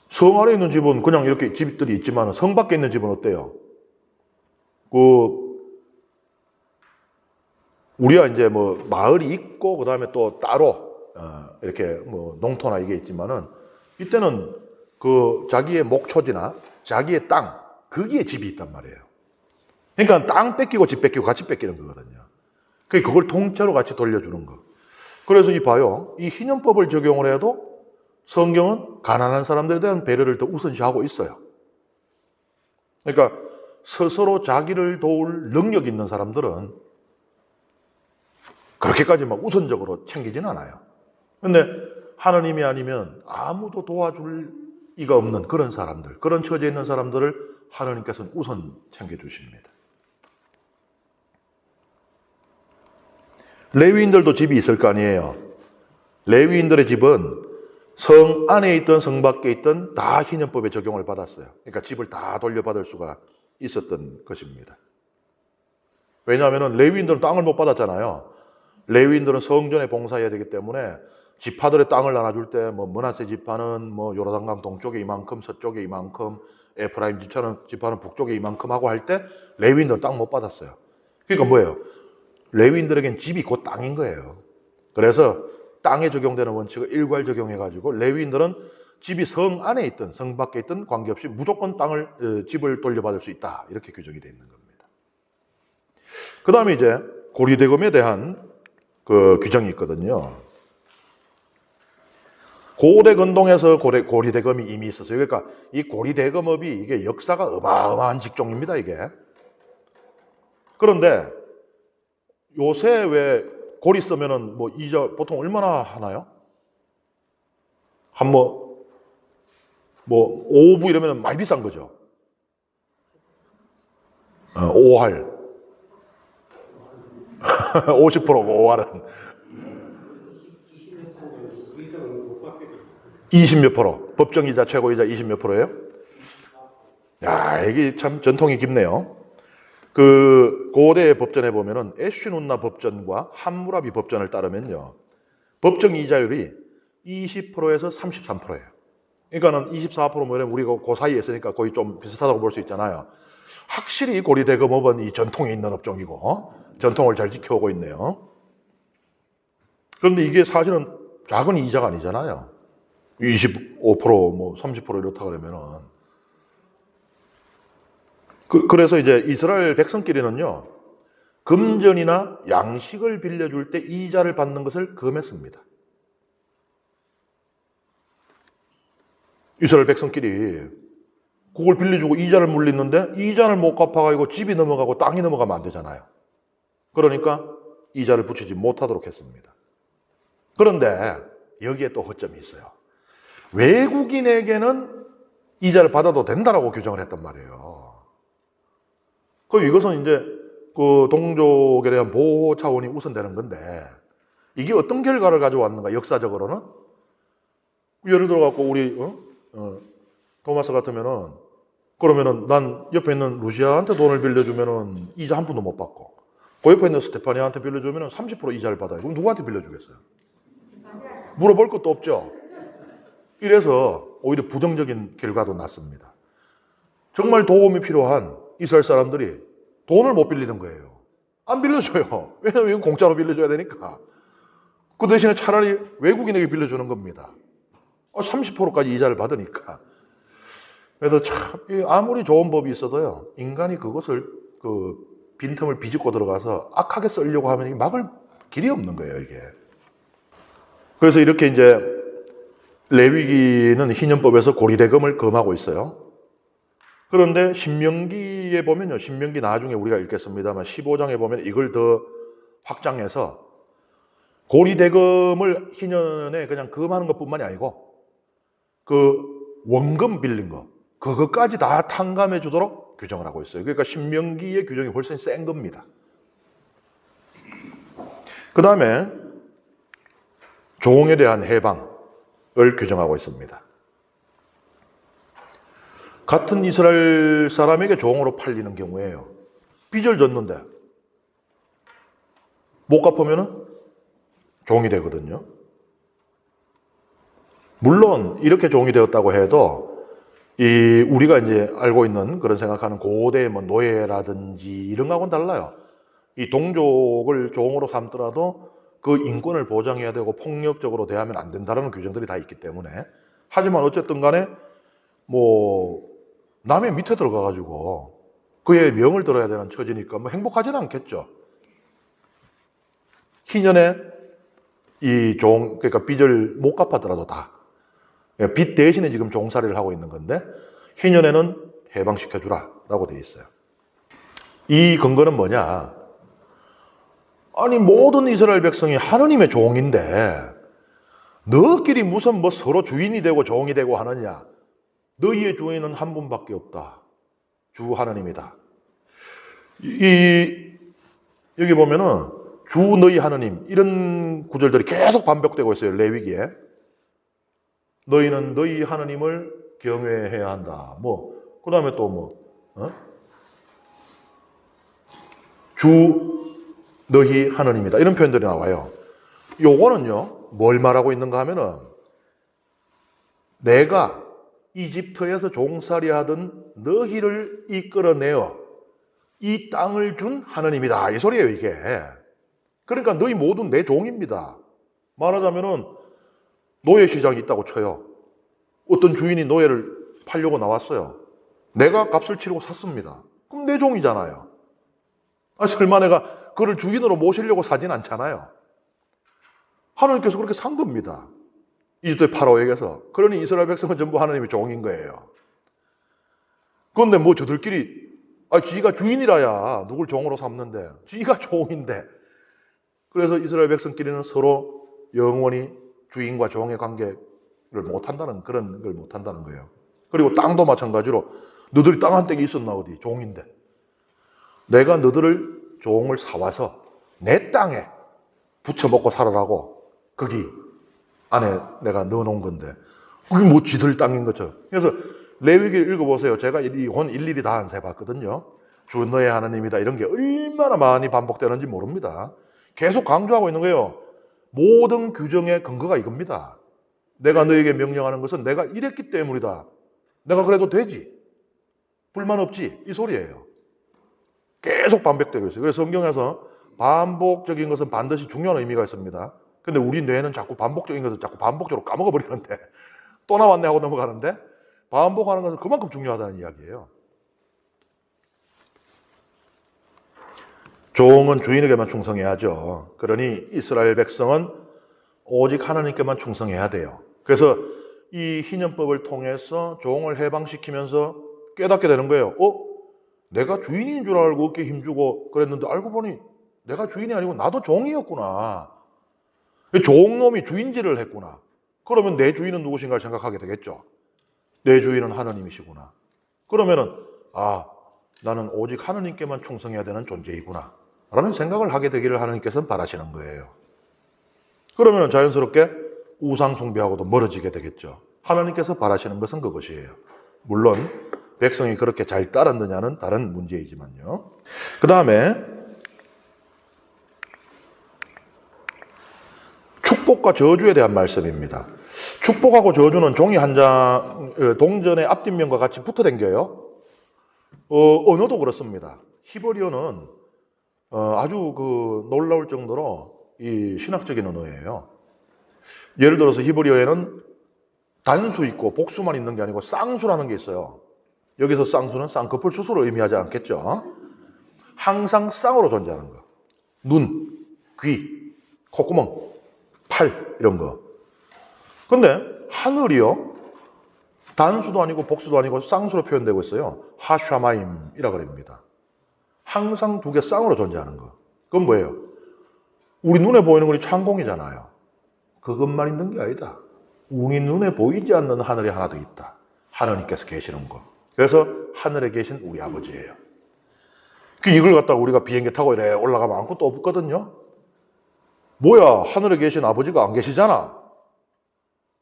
성 안에 있는 집은 그냥 이렇게 집들이 있지만 성 밖에 있는 집은 어때요? 우리가 이제 뭐 마을이 있고 그다음에 또 따로 이렇게 뭐 농토나 이게 있지만은 이때는 그 자기의 목초지나 자기의 땅 거기에 집이 있단 말이에요. 그러니까 땅 뺏기고 집 뺏기고 같이 뺏기는 거거든요. 그걸 통째로 같이 돌려주는 거. 그래서 봐요. 이 희년법을 적용을 해도 성경은 가난한 사람들에 대한 배려를 더 우선시하고 있어요. 그러니까 스스로 자기를 도울 능력 있는 사람들은 그렇게까지 막 우선적으로 챙기진 않아요. 근데 하나님이 아니면 아무도 도와줄 이가 없는 그런 사람들, 그런 처지에 있는 사람들을 하나님께서는 우선 챙겨주십니다. 레위인들도 집이 있을 거 아니에요. 레위인들의 집은 성 안에 있던 성 밖에 있던 다 희년법에 적용을 받았어요. 그러니까 집을 다 돌려받을 수가 있었던 것입니다. 왜냐하면 레위인들은 땅을 못 받았잖아요. 레위인들은 성전에 봉사해야 되기 때문에 지파들의 땅을 나눠줄 때 뭐 므낫세 지파는 뭐 요르단강 동쪽에 이만큼, 서쪽에 이만큼, 에프라임 지파는 북쪽에 이만큼 하고 할 때 레위인들은 땅 못 받았어요. 그러니까 뭐예요? 레위인들에겐 집이 곧 땅인 거예요. 그래서 땅에 적용되는 원칙을 일괄 적용해가지고 레위인들은 집이 성 안에 있든 성 밖에 있든 관계없이 무조건 집을 돌려받을 수 있다. 이렇게 규정이 되어 있는 겁니다. 그 다음에 이제 고리대금에 대한 그 규정이 있거든요. 고대 근동에서 고리대금이 이미 있었어요. 그러니까 이 고리대금업이 이게 역사가 어마어마한 직종입니다, 이게. 그런데 요새 왜 고리 쓰면은 뭐 이자 보통 얼마나 하나요? 뭐 5부 이러면은 많이 비싼 거죠. 5할. 50%고 5할은 20몇 프로. 법정이자 최고이자 20몇 프로예요? 야, 이게 참 전통이 깊네요. 그 고대 법전에 보면은 에슈눈나 법전과 함무라비 법전을 따르면요, 법정 이자율이 20%에서 33%예요. 그러니까는 24%뭐 이러면 우리가 그 사이에 있으니까 거의 좀 비슷하다고 볼 수 있잖아요. 확실히 고리대금업은 이 전통이 있는 업종이고 전통을 잘 지켜오고 있네요. 그런데 이게 사실은 작은 이자가 아니잖아요. 25% 뭐 30% 이렇다 그러면은. 그래서 이제 이스라엘 백성끼리는요, 금전이나 양식을 빌려줄 때 이자를 받는 것을 금했습니다. 이스라엘 백성끼리 그걸 빌려주고 이자를 물리는데 이자를 못 갚아가지고 집이 넘어가고 땅이 넘어가면 안 되잖아요. 그러니까 이자를 붙이지 못하도록 했습니다. 그런데 여기에 또 허점이 있어요. 외국인에게는 이자를 받아도 된다라고 규정을 했단 말이에요. 그럼 이것은 이제 그 동족에 대한 보호 차원이 우선되는 건데, 이게 어떤 결과를 가져왔는가, 역사적으로는? 예를 들어 갖고 우리 토마스 같으면은, 그러면은 난 옆에 있는 루시아한테 돈을 빌려주면은 이자 한 푼도 못 받고, 그 옆에 있는 스테파니아한테 빌려주면은 30% 이자를 받아요. 그럼 누구한테 빌려주겠어요? 물어볼 것도 없죠. 이래서 오히려 부정적인 결과도 났습니다. 정말 도움이 필요한 이스라엘 사람들이 돈을 못 빌리는 거예요. 안 빌려줘요. 왜냐하면 이거 공짜로 빌려줘야 되니까. 그 대신에 차라리 외국인에게 빌려주는 겁니다. 30%까지 이자를 받으니까. 그래서 참 아무리 좋은 법이 있어도요, 인간이 그것을 그 빈틈을 비집고 들어가서 악하게 쓰려고 하면 막을 길이 없는 거예요, 이게. 그래서 이렇게 이제 레위기는 희년법에서 고리대금을 금하고 있어요. 그런데 신명기에 보면요, 신명기 나중에 우리가 읽겠습니다만 15장에 보면 이걸 더 확장해서 고리대금을 희년에 그냥 금하는 것뿐만이 아니고 그 원금 빌린 거, 그것까지 다 탕감해 주도록 규정을 하고 있어요. 그러니까 신명기의 규정이 훨씬 센 겁니다. 그 다음에 종에 대한 해방을 규정하고 있습니다. 같은 이스라엘 사람에게 종으로 팔리는 경우에요. 빚을 졌는데 못 갚으면 종이 되거든요. 물론 이렇게 종이 되었다고 해도 우리가 이제 알고 있는 그런 생각하는 고대의 뭐 노예라든지 이런 거하고는 달라요. 이 동족을 종으로 삼더라도 그 인권을 보장해야 되고 폭력적으로 대하면 안 된다는 규정들이 다 있기 때문에. 하지만 어쨌든 간에 뭐 남의 밑에 들어가가지고 그의 명을 들어야 되는 처지니까 뭐 행복하지는 않겠죠. 희년에 이 종, 그러니까 빚을 못 갚았더라도 다. 빚 대신에 지금 종살이를 하고 있는 건데 희년에는 해방시켜주라라고 돼 있어요. 이 근거는 뭐냐? 아니 모든 이스라엘 백성이 하느님의 종인데 너희끼리 무슨 뭐 서로 주인이 되고 종이 되고 하느냐? 너희의 주인은 한 분밖에 없다. 주 하느님이다. 여기 보면은 주 너희 하느님 이런 구절들이 계속 반복되고 있어요. 레위기에. 너희는 너희 하느님을 경외해야 한다. 그 다음에 또 주 너희 하느님이다. 이런 표현들이 나와요. 요거는요, 뭘 말하고 있는가 하면은 내가 이집트에서 종살이 하던 너희를 이끌어내어 이 땅을 준 하느님이다. 이 소리예요, 이게. 그러니까 너희 모두 내 종입니다. 말하자면은 노예 시장이 있다고 쳐요. 어떤 주인이 노예를 팔려고 나왔어요. 내가 값을 치르고 샀습니다. 그럼 내 종이잖아요. 설마 내가 그를 주인으로 모시려고 사진 않잖아요. 하나님께서 그렇게 산 겁니다. 이집트의 파라오에게서. 그러니 이스라엘 백성은 전부 하나님의 종인 거예요. 그런데 뭐 저들끼리 지가 주인이라야 누굴 종으로 삼는데 지가 종인데. 그래서 이스라엘 백성끼리는 서로 영원히 주인과 종의 관계를 못한다는 그런 걸 못한다는 거예요. 그리고 땅도 마찬가지로 너들이 땅 한 떼기 있었나 어디 종인데 내가 너들을 종을 사와서 내 땅에 붙여먹고 살아라고 거기 안에 내가 넣어놓은 건데 그게 뭐 지들 땅인 것처럼. 그래서 레위기를 읽어보세요. 제가 이건 일일이 다 안 세봤거든요. 주 너의 하나님이다 이런 게 얼마나 많이 반복되는지 모릅니다. 계속 강조하고 있는 거예요. 모든 규정의 근거가 이겁니다. 내가 너에게 명령하는 것은 내가 이랬기 때문이다. 내가 그래도 되지. 불만 없지. 이 소리예요. 계속 반복되고 있어요. 그래서 성경에서 반복적인 것은 반드시 중요한 의미가 있습니다. 근데 우리 뇌는 자꾸 반복적인 것을 자꾸 반복적으로 까먹어버리는데 또 나왔네 하고 넘어가는데 반복하는 것은 그만큼 중요하다는 이야기예요. 종은 주인에게만 충성해야죠. 그러니 이스라엘 백성은 오직 하나님께만 충성해야 돼요. 그래서 이 희년법을 통해서 종을 해방시키면서 깨닫게 되는 거예요. 내가 주인인 줄 알고 어깨에 힘주고 그랬는데 알고 보니 내가 주인이 아니고 나도 종이었구나. 종놈이 주인질을 했구나. 그러면 내 주인은 누구신가를 생각하게 되겠죠. 내 주인은 하나님이시구나. 그러면은 나는 오직 하나님께만 충성해야 되는 존재이구나 라는 생각을 하게 되기를 하나님께서는 바라시는 거예요. 그러면 자연스럽게 우상 숭배하고도 멀어지게 되겠죠. 하나님께서 바라시는 것은 그것이에요. 물론 백성이 그렇게 잘 따랐느냐는 다른 문제이지만요. 그 다음에 축복과 저주에 대한 말씀입니다. 축복하고 저주는 종이 한 장 동전의 앞뒷면과 같이 붙어 댕겨요. 언어도 그렇습니다. 히브리어는 아주 놀라울 정도로 이 신학적인 언어예요. 예를 들어서 히브리어에는 단수 있고 복수만 있는 게 아니고 쌍수라는 게 있어요. 여기서 쌍수는 쌍꺼풀 수술을 의미하지 않겠죠. 항상 쌍으로 존재하는 거. 눈, 귀, 콧구멍, 팔 이런 거. 근데 하늘이요. 단수도 아니고 복수도 아니고 쌍수로 표현되고 있어요. 하샤마임이라 그럽니다. 항상 두 개 쌍으로 존재하는 거. 그건 뭐예요? 우리 눈에 보이는 건 창공이잖아요. 그것만 있는 게 아니다. 우리 눈에 보이지 않는 하늘이 하나 더 있다. 하나님께서 계시는 것. 그래서 하늘에 계신 우리 아버지예요. 이걸 갖다가 우리가 비행기 타고 이래 올라가면 아무것도 없거든요. 뭐야, 하늘에 계신 아버지가 안 계시잖아.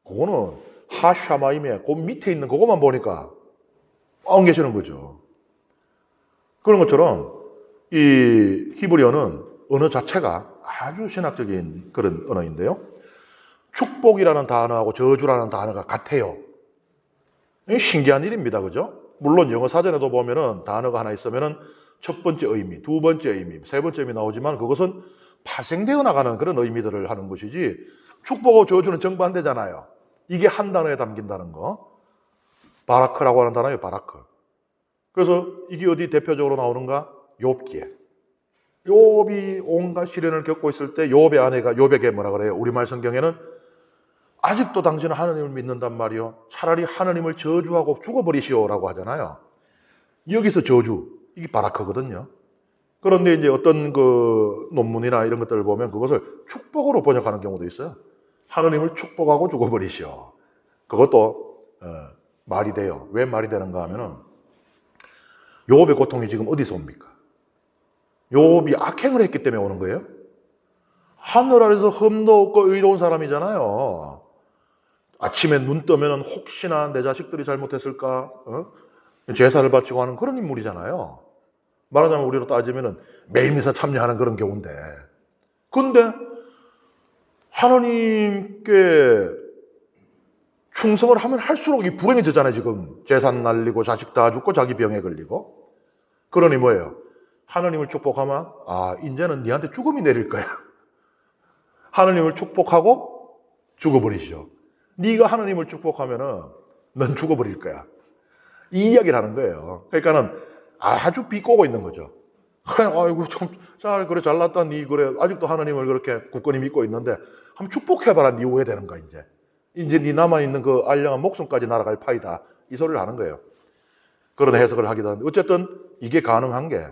그거는 하샤마임에 그 밑에 있는 그것만 보니까 안 계시는 거죠. 그런 것처럼 이 히브리어는 언어 자체가 아주 신학적인 그런 언어인데요. 축복이라는 단어하고 저주라는 단어가 같아요. 신기한 일입니다. 그죠? 물론 영어 사전에도 보면은 단어가 하나 있으면은 첫 번째 의미, 두 번째 의미, 세 번째 의미 나오지만 그것은 파생되어 나가는 그런 의미들을 하는 것이지 축복하고 저주는 정반대잖아요. 이게 한 단어에 담긴다는 거. 바라크라고 하는 단어예요. 바라크. 그래서 이게 어디 대표적으로 나오는가? 욥기에. 욥이 온갖 시련을 겪고 있을 때 욥의 아내가 욥에게 뭐라 그래요? 우리말 성경에는 아직도 당신은 하나님을 믿는단 말이요. 차라리 하나님을 저주하고 죽어버리시오라고 하잖아요. 여기서 저주, 이게 바라크거든요. 그런데 이제 어떤 그 논문이나 이런 것들을 보면 그것을 축복으로 번역하는 경우도 있어요. 하나님을 축복하고 죽어버리시오. 그것도 말이 돼요. 왜 말이 되는가 하면은 욥의 고통이 지금 어디서 옵니까? 욥이 악행을 했기 때문에 오는 거예요. 하늘 아래서 흠도 없고 의로운 사람이잖아요. 아침에 눈 뜨면 혹시나 내 자식들이 잘못했을까? 제사를 바치고 하는 그런 인물이잖아요. 말하자면 우리로 따지면 매일 미사 참여하는 그런 경우인데. 근데 하나님께 충성을 하면 할수록 이 불행해지잖아요. 지금 재산 날리고 자식 다 죽고 자기 병에 걸리고. 그러니 뭐예요? 하나님을 축복하면 이제는 네한테 죽음이 내릴 거야. 하나님을 축복하고 죽어버리시죠. 네가 하나님을 축복하면은 넌 죽어버릴 거야. 이 이야기를 하는 거예요. 그러니까는 아주 비꼬고 있는 거죠. 그래, 아이고 그래 잘났다. 네 그래 아직도 하나님을 그렇게 굳건히 믿고 있는데 한번 축복해봐라. 네 후회되는가 이제 네 남아 있는 그 알량한 목숨까지 날아갈 파이다. 이 소리를 하는 거예요. 그런 해석을 하기도 하는데 어쨌든 이게 가능한 게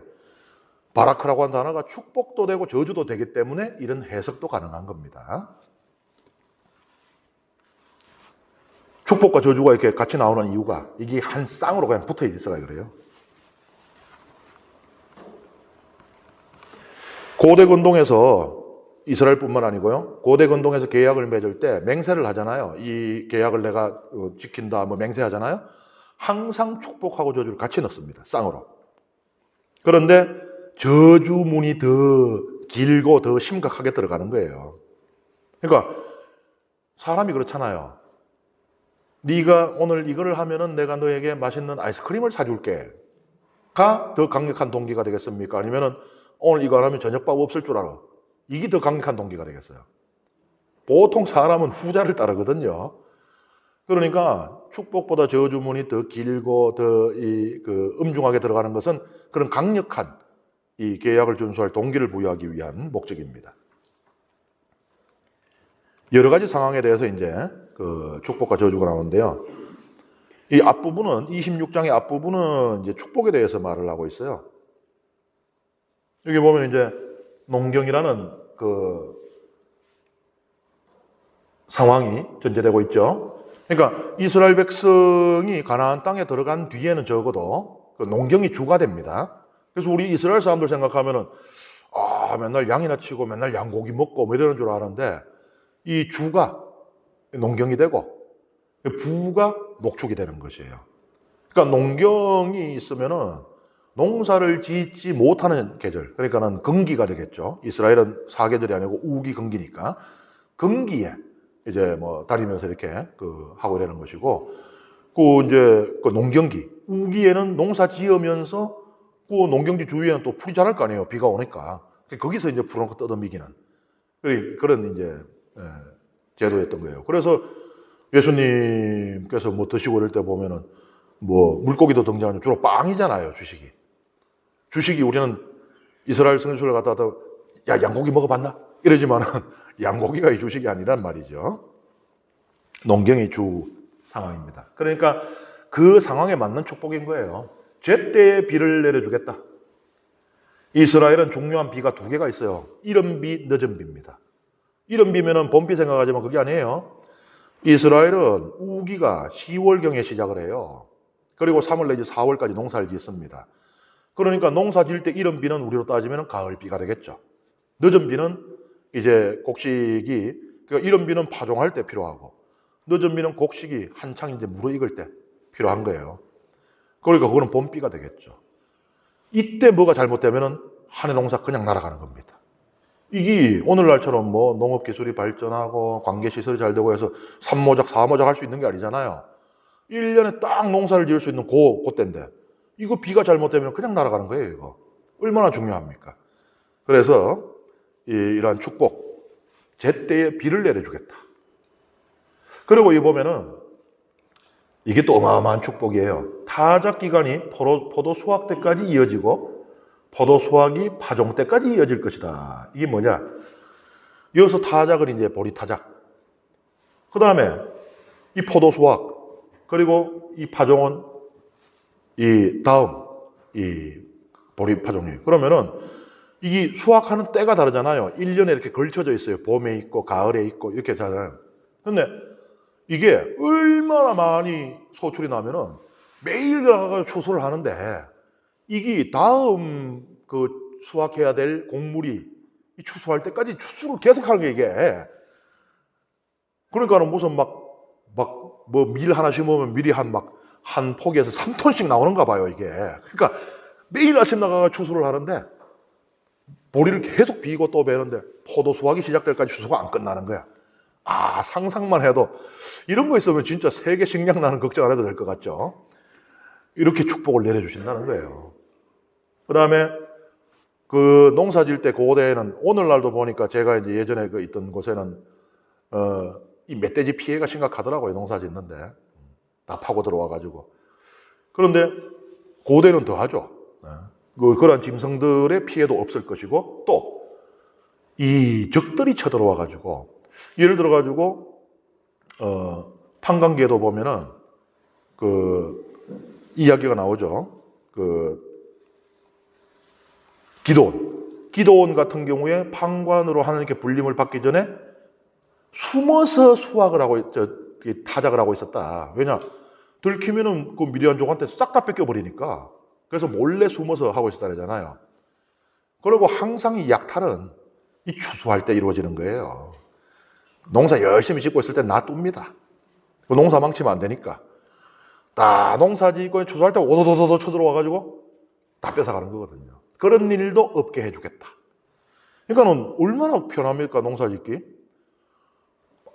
바라크라고 하는 단어가 축복도 되고 저주도 되기 때문에 이런 해석도 가능한 겁니다. 축복과 저주가 이렇게 같이 나오는 이유가 이게 한 쌍으로 그냥 붙어 있어야 그래요. 고대 근동에서 이스라엘뿐만 아니고요. 고대 근동에서 계약을 맺을 때 맹세를 하잖아요. 이 계약을 내가 지킨다 뭐 맹세하잖아요. 항상 축복하고 저주를 같이 넣습니다. 쌍으로. 그런데 저주문이 더 길고 더 심각하게 들어가는 거예요. 그러니까 사람이 그렇잖아요. 네가 오늘 이거를 하면은 내가 너에게 맛있는 아이스크림을 사줄게. 가 더 강력한 동기가 되겠습니까? 아니면은 오늘 이거 안 하면 저녁밥 없을 줄 알아. 이게 더 강력한 동기가 되겠어요. 보통 사람은 후자를 따르거든요. 그러니까 축복보다 저주문이 더 길고 더 엄중하게 들어가는 것은 그런 강력한 이 계약을 준수할 동기를 부여하기 위한 목적입니다. 여러 가지 상황에 대해서 이제 그 축복과 저주가 나오는데요. 이 앞부분은 26장의 앞부분은 이제 축복에 대해서 말을 하고 있어요. 여기 보면 이제 농경이라는 그 상황이 전제되고 있죠. 그러니까 이스라엘 백성이 가나안 땅에 들어간 뒤에는 적어도 그 농경이 주가 됩니다. 그래서 우리 이스라엘 사람들 생각하면은 맨날 양이나 치고 맨날 양고기 먹고 뭐 이러는 줄 아는데 이 주가 농경이 되고 부가 목축이 되는 것이에요. 그러니까 농경이 있으면은 농사를 짓지 못하는 계절, 그러니까는 건기가 되겠죠. 이스라엘은 사계절이 아니고 우기 건기니까 건기에 이제 뭐 다니면서 이렇게 하고 이러는 것이고, 이제 농경기 우기에는 농사 지으면서 그 농경지 주위에는 또 풀이 자랄 거 아니에요. 비가 오니까 거기서 이제 풀어놓고 뜯어미기는 그런 이제 제도였던 거예요. 그래서 예수님께서 뭐 드시고 이럴 때 보면은 뭐 물고기도 등장하는 주로 빵이잖아요. 주식이 우리는 이스라엘 성지순례 갔다 왔다 야 양고기 먹어봤나? 이러지만은 양고기가 이 주식이 아니란 말이죠. 농경이 주 상황입니다. 그러니까 그 상황에 맞는 축복인 거예요. 제때에 비를 내려주겠다. 이스라엘은 중요한 비가 두 개가 있어요. 이른 비, 늦은 비입니다. 이른 비면은 봄비 생각하지만 그게 아니에요. 이스라엘은 우기가 10월경에 시작을 해요. 그리고 3월 내지 4월까지 농사를 짓습니다. 그러니까 농사 지을 때 이른 비는 우리로 따지면 가을비가 되겠죠. 늦은 비는 이제 곡식이, 그러니까 이른 비는 파종할 때 필요하고, 늦은 비는 곡식이 한창 이제 무르익을 때 필요한 거예요. 그러니까 그거는 봄비가 되겠죠. 이때 뭐가 잘못되면은 한 해 농사 그냥 날아가는 겁니다. 이게 오늘날처럼 뭐 농업기술이 발전하고 관계시설이 잘 되고 해서 3모작, 4모작 할 수 있는 게 아니잖아요. 1년에 딱 농사를 지을 수 있는 그때인데 이거 비가 잘못되면 그냥 날아가는 거예요, 이거. 얼마나 중요합니까? 그래서 이러한 축복, 제때에 비를 내려주겠다. 그리고 이 보면은 이게 또 어마어마한 축복이에요. 타작 기간이 포도 수확 때까지 이어지고 포도 수확이 파종 때까지 이어질 것이다. 이게 뭐냐? 이어서 타작을 이제 보리 타작. 그 다음에 이 포도 수확, 그리고 이 파종은 이 다음 이 보리 파종이. 그러면은 이 수확하는 때가 다르잖아요. 1년에 이렇게 걸쳐져 있어요. 봄에 있고 가을에 있고 이렇게 하잖아요. 근데 이게 얼마나 많이 소출이 나면은 매일 가서 추수를 하는데 이게 다음 그 수확해야 될 곡물이 이 추수할 때까지 추수를 계속 하는 게 이게. 그러니까는 무슨 뭐 밀 하나 심으면 밀이 한 포기에서 3톤씩 나오는가 봐요, 이게. 그러니까 매일 아침 나가서 추수를 하는데 보리를 계속 비고 또 베는데 포도 수확이 시작될 때까지 추수가 안 끝나는 거야. 아, 상상만 해도 이런 거 있으면 진짜 세계 식량 나는 걱정 안 해도 될 것 같죠? 이렇게 축복을 내려주신다는 거예요. 그 다음에 그 농사 지을 때 고대에는 오늘날도 보니까 제가 이제 예전에 그 있던 곳에는 이 멧돼지 피해가 심각하더라고요, 농사 짓는데. 다 파고 들어와가지고. 그런데 고대는 더 하죠. 그런 짐승들의 피해도 없을 것이고, 또 이 적들이 쳐들어와가지고, 예를 들어가지고, 판관계도 보면은, 이야기가 나오죠. 기도원 같은 경우에 판관으로 하나님께 불림을 받기 전에 숨어서 수확을 하고, 타작을 하고 있었다. 왜냐? 들키면은 그 미디안족한테 싹 다 뺏겨버리니까. 그래서 몰래 숨어서 하고 있었다 그러잖아요. 그리고 항상 이 약탈은 이 추수할 때 이루어지는 거예요. 농사 열심히 짓고 있을 때 놔둡니다. 농사 망치면 안 되니까. 다 농사 짓고 추수할 때 오도도도도 쳐들어와가지고 다 뺏어가는 거거든요. 그런 일도 없게 해주겠다. 그러니까는 얼마나 편합니까, 농사 짓기?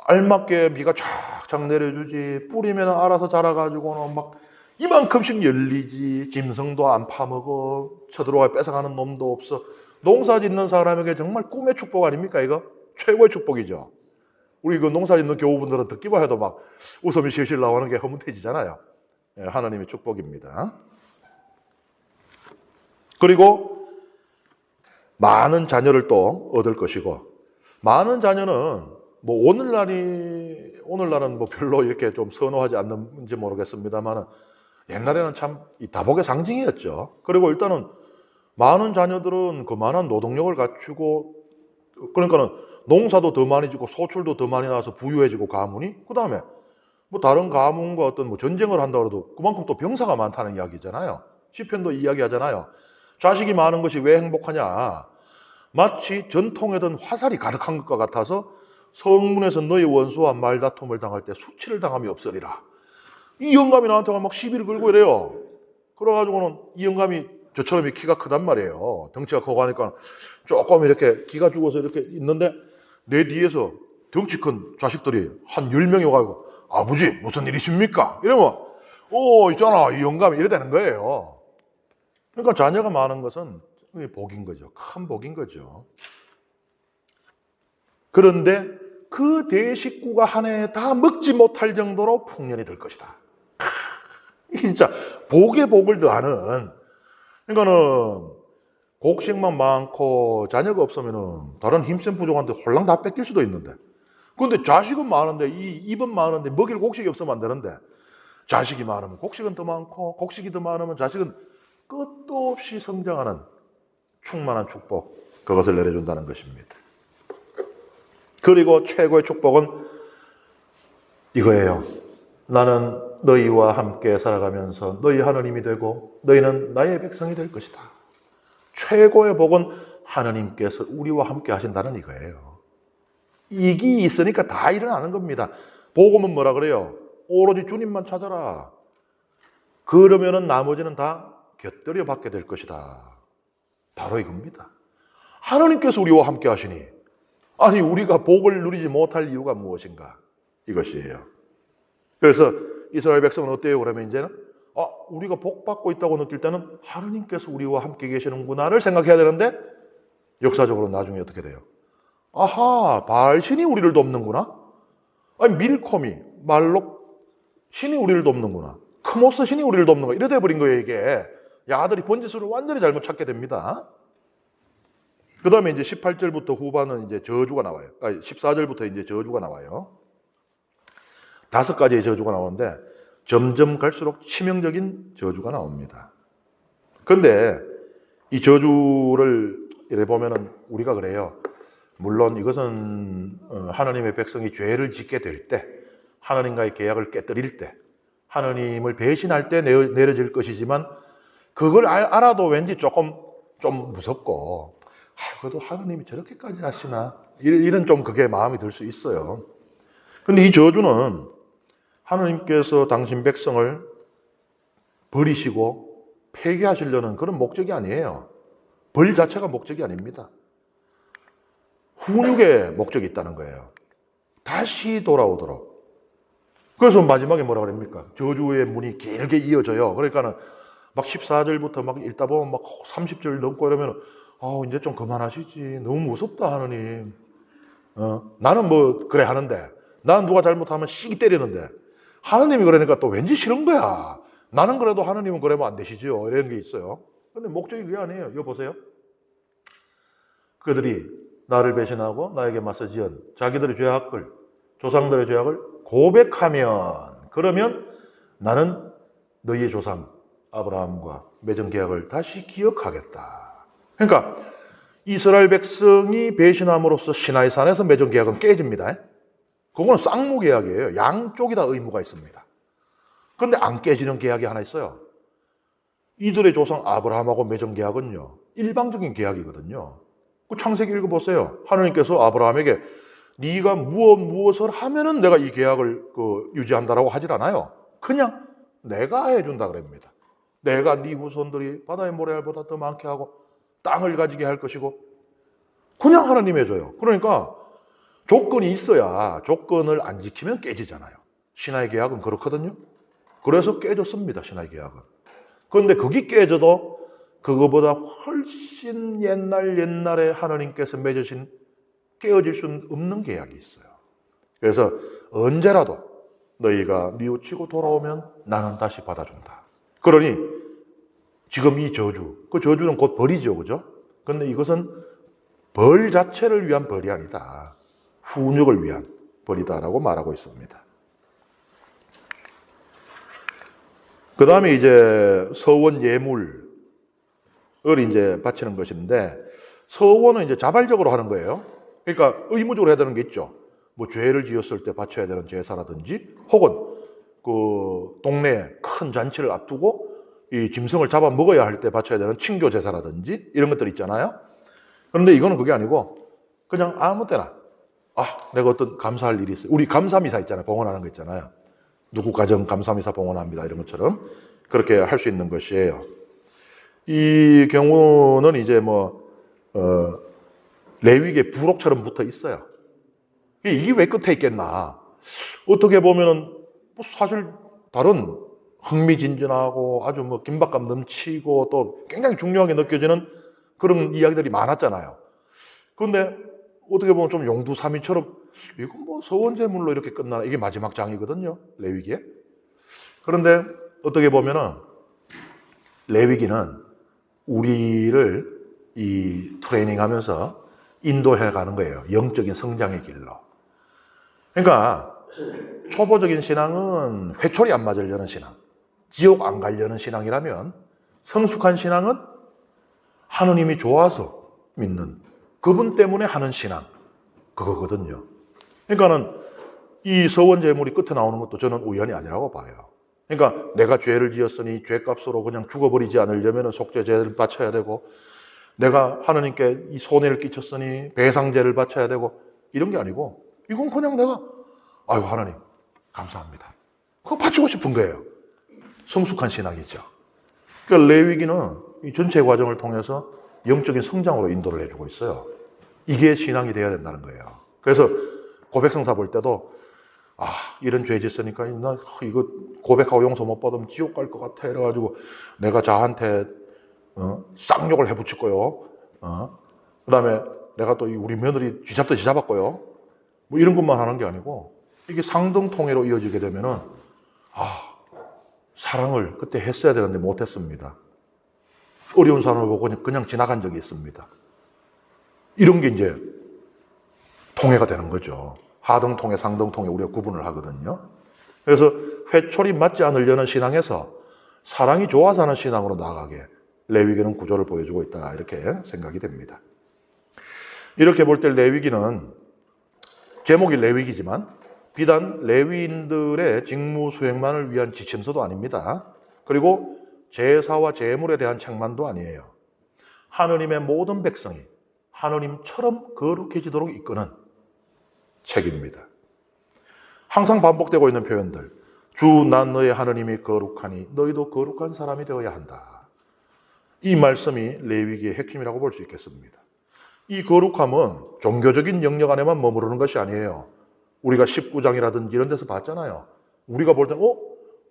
알맞게 비가 쫙쫙 내려주지, 뿌리면 알아서 자라가지고는 막 이만큼씩 열리지, 짐승도 안 파먹어, 쳐들어와 뺏어가는 놈도 없어. 농사 짓는 사람에게 정말 꿈의 축복 아닙니까, 이거? 최고의 축복이죠. 우리 그 농사 짓는 교우분들은 듣기만 해도 막 웃음이 실실 나오는 게 흐뭇해지잖아요. 하나님의 축복입니다. 그리고 많은 자녀를 또 얻을 것이고, 많은 자녀는 뭐 오늘날은 뭐 별로 이렇게 좀 선호하지 않는지 모르겠습니다만 옛날에는 참 이 다복의 상징이었죠. 그리고 일단은 많은 자녀들은 그만한 노동력을 갖추고, 그러니까는 농사도 더 많이 짓고 소출도 더 많이 나와서 부유해지고 가문이, 그 다음에 뭐 다른 가문과 어떤 뭐 전쟁을 한다 그래도 그만큼 또 병사가 많다는 이야기잖아요. 시편도 이야기하잖아요. 자식이 많은 것이 왜 행복하냐? 마치 전통에던 화살이 가득한 것과 같아서 성문에서 너희 원수와 말다툼을 당할 때 수치를 당함이 없으리라. 이 영감이 나한테 막 시비를 걸고 이래요. 그래가지고는 이 영감이 저처럼 키가 크단 말이에요. 덩치가 커고 하니까 조금 이렇게 기가 죽어서 이렇게 있는데 내 뒤에서 덩치 큰 자식들이 한 10명이 와가지고 아버지 무슨 일이십니까? 이러면 있잖아 이 영감이 이래 되는 거예요. 그러니까 자녀가 많은 것은 복인 거죠. 큰 복인 거죠. 그런데 그 대식구가 한 해에 다 먹지 못할 정도로 풍년이 될 것이다. 진짜 복의 복을 더하는. 그러니까는 곡식만 많고 자녀가 없으면은 다른 힘센 부족한테 홀랑 다 뺏길 수도 있는데, 그런데 자식은 많은데 이 입은 많은데 먹일 곡식이 없으면 안 되는데, 자식이 많으면 곡식은 더 많고 곡식이 더 많으면 자식은 끝도 없이 성장하는 충만한 축복, 그것을 내려준다는 것입니다. 그리고 최고의 축복은 이거예요. 나는 너희와 함께 살아가면서 너희 하나님이 되고 너희는 나의 백성이 될 것이다. 최고의 복은 하나님께서 우리와 함께 하신다는 이거예요. 이기 있으니까 다 일어나는 겁니다. 복음은 뭐라 그래요? 오로지 주님만 찾아라. 그러면은 나머지는 다 곁들여 받게 될 것이다. 바로 이겁니다. 하나님께서 우리와 함께 하시니, 아니 우리가 복을 누리지 못할 이유가 무엇인가? 이것이에요. 그래서 이스라엘 백성은 어때요? 그러면 이제는 우리가 복 받고 있다고 느낄 때는 하나님께서 우리와 함께 계시는구나를 생각해야 되는데, 역사적으로 나중에 어떻게 돼요? 아하, 바알신이 우리를 돕는구나. 아니 밀코미, 말록 신이 우리를 돕는구나. 크모스 신이 우리를 돕는구나. 이래 돼버린 거예요 이게. 야들이 번지수를 완전히 잘못 찾게 됩니다. 그 다음에 이제 18절부터 후반은 이제 저주가 나와요. 14절부터 이제 저주가 나와요. 5가지의 저주가 나오는데 점점 갈수록 치명적인 저주가 나옵니다. 그런데 이 저주를 이래 보면은 우리가 그래요. 물론 이것은 하나님의 백성이 죄를 짓게 될 때, 하나님과의 계약을 깨뜨릴 때, 하나님을 배신할 때 내려질 것이지만, 그걸 알아도 왠지 좀 무섭고, 그래도 하나님이 저렇게까지 하시나? 이런 좀 그게 마음이 들 수 있어요. 근데 이 저주는 하나님께서 당신 백성을 버리시고 폐기하시려는 그런 목적이 아니에요. 벌 자체가 목적이 아닙니다. 훈육의 목적이 있다는 거예요. 다시 돌아오도록. 그래서 마지막에 뭐라 그럽니까? 저주의 문이 길게 이어져요. 그러니까는 막 14절부터 막 읽다 보면 막 30절 넘고 이러면 이제 좀 그만하시지. 너무 무섭다 하느님. 나는 뭐 그래 하는데, 나는 누가 잘못하면 시기 때리는데, 하나님이 그러니까 또 왠지 싫은 거야. 나는 그래도 하나님은 그러면 안 되시죠. 이런 게 있어요. 근데 목적이 그게 아니에요. 이거 보세요. 그들이 나를 배신하고 나에게 맞서 지은 자기들의 죄악을, 조상들의 죄악을 고백하면, 그러면 나는 너희의 조상 아브라함과 맺은 계약을 다시 기억하겠다. 그러니까 이스라엘 백성이 배신함으로써 시나이산에서 맺은 계약은 깨집니다. 그거는 쌍무 계약이에요. 양쪽이 다 의무가 있습니다. 그런데 안 깨지는 계약이 하나 있어요. 이들의 조상 아브라함하고 맺은 계약은요, 일방적인 계약이거든요. 그 창세기 읽어보세요. 하나님께서 아브라함에게 네가 무엇을 하면은 내가 이 계약을 유지한다라고 하질 않아요. 그냥 내가 해준다 그럽니다. 내가 네 후손들이 바다의 모래알보다 더 많게 하고 땅을 가지게 할 것이고, 그냥 하나님 해줘요. 그러니까 조건이 있어야, 조건을 안 지키면 깨지잖아요. 신하의 계약은 그렇거든요. 그래서 깨졌습니다, 신하의 계약은. 그런데 그게 깨져도 그거보다 훨씬 옛날에 하나님께서 맺으신 깨어질 수 없는 계약이 있어요. 그래서 언제라도 너희가 뉘우치고 돌아오면 나는 다시 받아준다. 그러니 지금 이 저주, 그 저주는 곧 벌이죠, 그죠? 그런데 이것은 벌 자체를 위한 벌이 아니다. 훈육을 위한 벌이다라고 말하고 있습니다. 그 다음에 이제 서원 예물을 이제 바치는 것인데, 서원은 이제 자발적으로 하는 거예요. 그러니까 의무적으로 해야 되는 게 있죠. 뭐 죄를 지었을 때 바쳐야 되는 제사라든지, 혹은 그 동네에 큰 잔치를 앞두고 이 짐승을 잡아 먹어야 할 때 바쳐야 되는 칭교 제사라든지 이런 것들 있잖아요. 그런데 이거는 그게 아니고 그냥 아무 때나, 내가 어떤 감사할 일이 있어요. 우리 감사미사 있잖아요. 봉헌하는 거 있잖아요. 누구 가정 감사미사 봉헌합니다. 이런 것처럼 그렇게 할 수 있는 것이에요. 이 경우는 이제 레위기의 부록처럼 붙어 있어요. 이게 왜 끝에 있겠나? 어떻게 보면은 사실 다른 흥미진진하고 아주 긴박감 넘치고 또 굉장히 중요하게 느껴지는 그런 이야기들이 많았잖아요. 그런데 어떻게 보면 좀 용두사미처럼 이건 서원제물로 이렇게 끝나나, 이게 마지막 장이거든요, 레위기에. 그런데 어떻게 보면은 레위기는 우리를 이 트레이닝하면서 인도해 가는 거예요. 영적인 성장의 길로. 그러니까 초보적인 신앙은 회초리 안 맞으려는 신앙, 지옥 안 가려는 신앙이라면, 성숙한 신앙은 하느님이 좋아서 믿는, 그분 때문에 하는 신앙, 그거거든요. 그러니까는 이 서원 제물이 끝에 나오는 것도 저는 우연이 아니라고 봐요. 그러니까 내가 죄를 지었으니 죄값으로 그냥 죽어버리지 않으려면 속죄제를 바쳐야 되고, 내가 하나님께 이 손해를 끼쳤으니 배상제를 바쳐야 되고, 이런 게 아니고 이건 그냥 내가 아유 하나님 감사합니다, 그거 바치고 싶은 거예요. 성숙한 신앙이죠. 그러니까 레위기는 이 전체 과정을 통해서 영적인 성장으로 인도를 해주고 있어요. 이게 신앙이 되어야 된다는 거예요. 그래서 고백성사 볼 때도 이런 죄 짓으니까 나 이거 고백하고 용서 못 받으면 지옥 갈 것 같아 이래가지고 내가 자한테 쌍욕을 해붙일 거요. 그 다음에 내가 또 우리 며느리 쥐잡듯이 잡았고요. 뭐 이런 것만 하는 게 아니고 이게 상등통해로 이어지게 되면은 사랑을 그때 했어야 되는데 못했습니다. 어려운 사람을 보고 그냥 지나간 적이 있습니다. 이런 게 이제 통해가 되는 거죠. 하등통해, 상등통해 우리가 구분을 하거든요. 그래서 회초리 맞지 않으려는 신앙에서 사랑이 좋아서 하는 신앙으로 나아가게 레위기는 구조를 보여주고 있다, 이렇게 생각이 됩니다. 이렇게 볼 때 레위기는 제목이 레위기지만 비단 레위인들의 직무 수행만을 위한 지침서도 아닙니다. 그리고 제사와 제물에 대한 책만도 아니에요. 하느님의 모든 백성이 하느님처럼 거룩해지도록 이끄는 책입니다. 항상 반복되고 있는 표현들. 주 난 너의 하느님이 거룩하니 너희도 거룩한 사람이 되어야 한다. 이 말씀이 레위기의 핵심이라고 볼 수 있겠습니다. 이 거룩함은 종교적인 영역 안에만 머무르는 것이 아니에요. 우리가 19장이라든지 이런 데서 봤잖아요. 우리가 볼 땐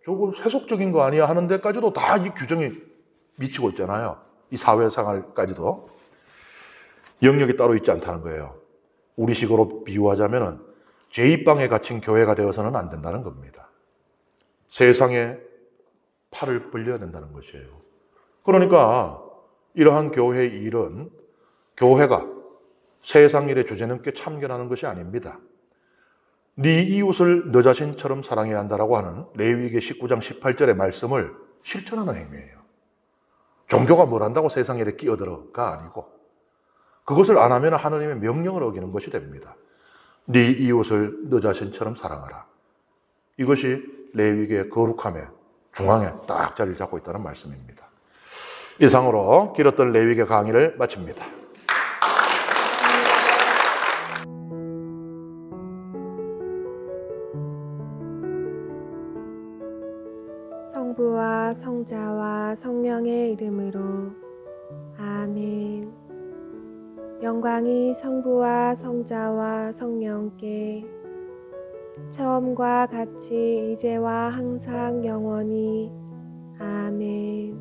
저거 세속적인 거 아니야 하는 데까지도 다 이 규정이 미치고 있잖아요. 이 사회생활까지도. 영역이 따로 있지 않다는 거예요. 우리식으로 비유하자면 제2방에 갇힌 교회가 되어서는 안 된다는 겁니다. 세상에 팔을 벌려야 된다는 것이에요. 그러니까 이러한 교회의 일은 교회가 세상 일에 주제넘게 참견하는 것이 아닙니다. 네 이웃을 너 자신처럼 사랑해야 한다라고 하는 레위기 19장 18절의 말씀을 실천하는 행위예요. 종교가 뭘 한다고 세상 일에 끼어들어가 아니고 그것을 안 하면 하나님의 명령을 어기는 것이 됩니다. 네 이웃을 너 자신처럼 사랑하라. 이것이 레위기의 거룩함의 중앙에 딱 자리를 잡고 있다는 말씀입니다. 이상으로 길었던 레위기 강의를 마칩니다. 성부와 성자와 성령의 이름으로 아멘. 영광이 성부와 성자와 성령께 처음과 같이 이제와 항상 영원히 아멘.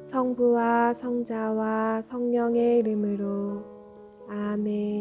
성부와 성자와 성령의 이름으로 아멘.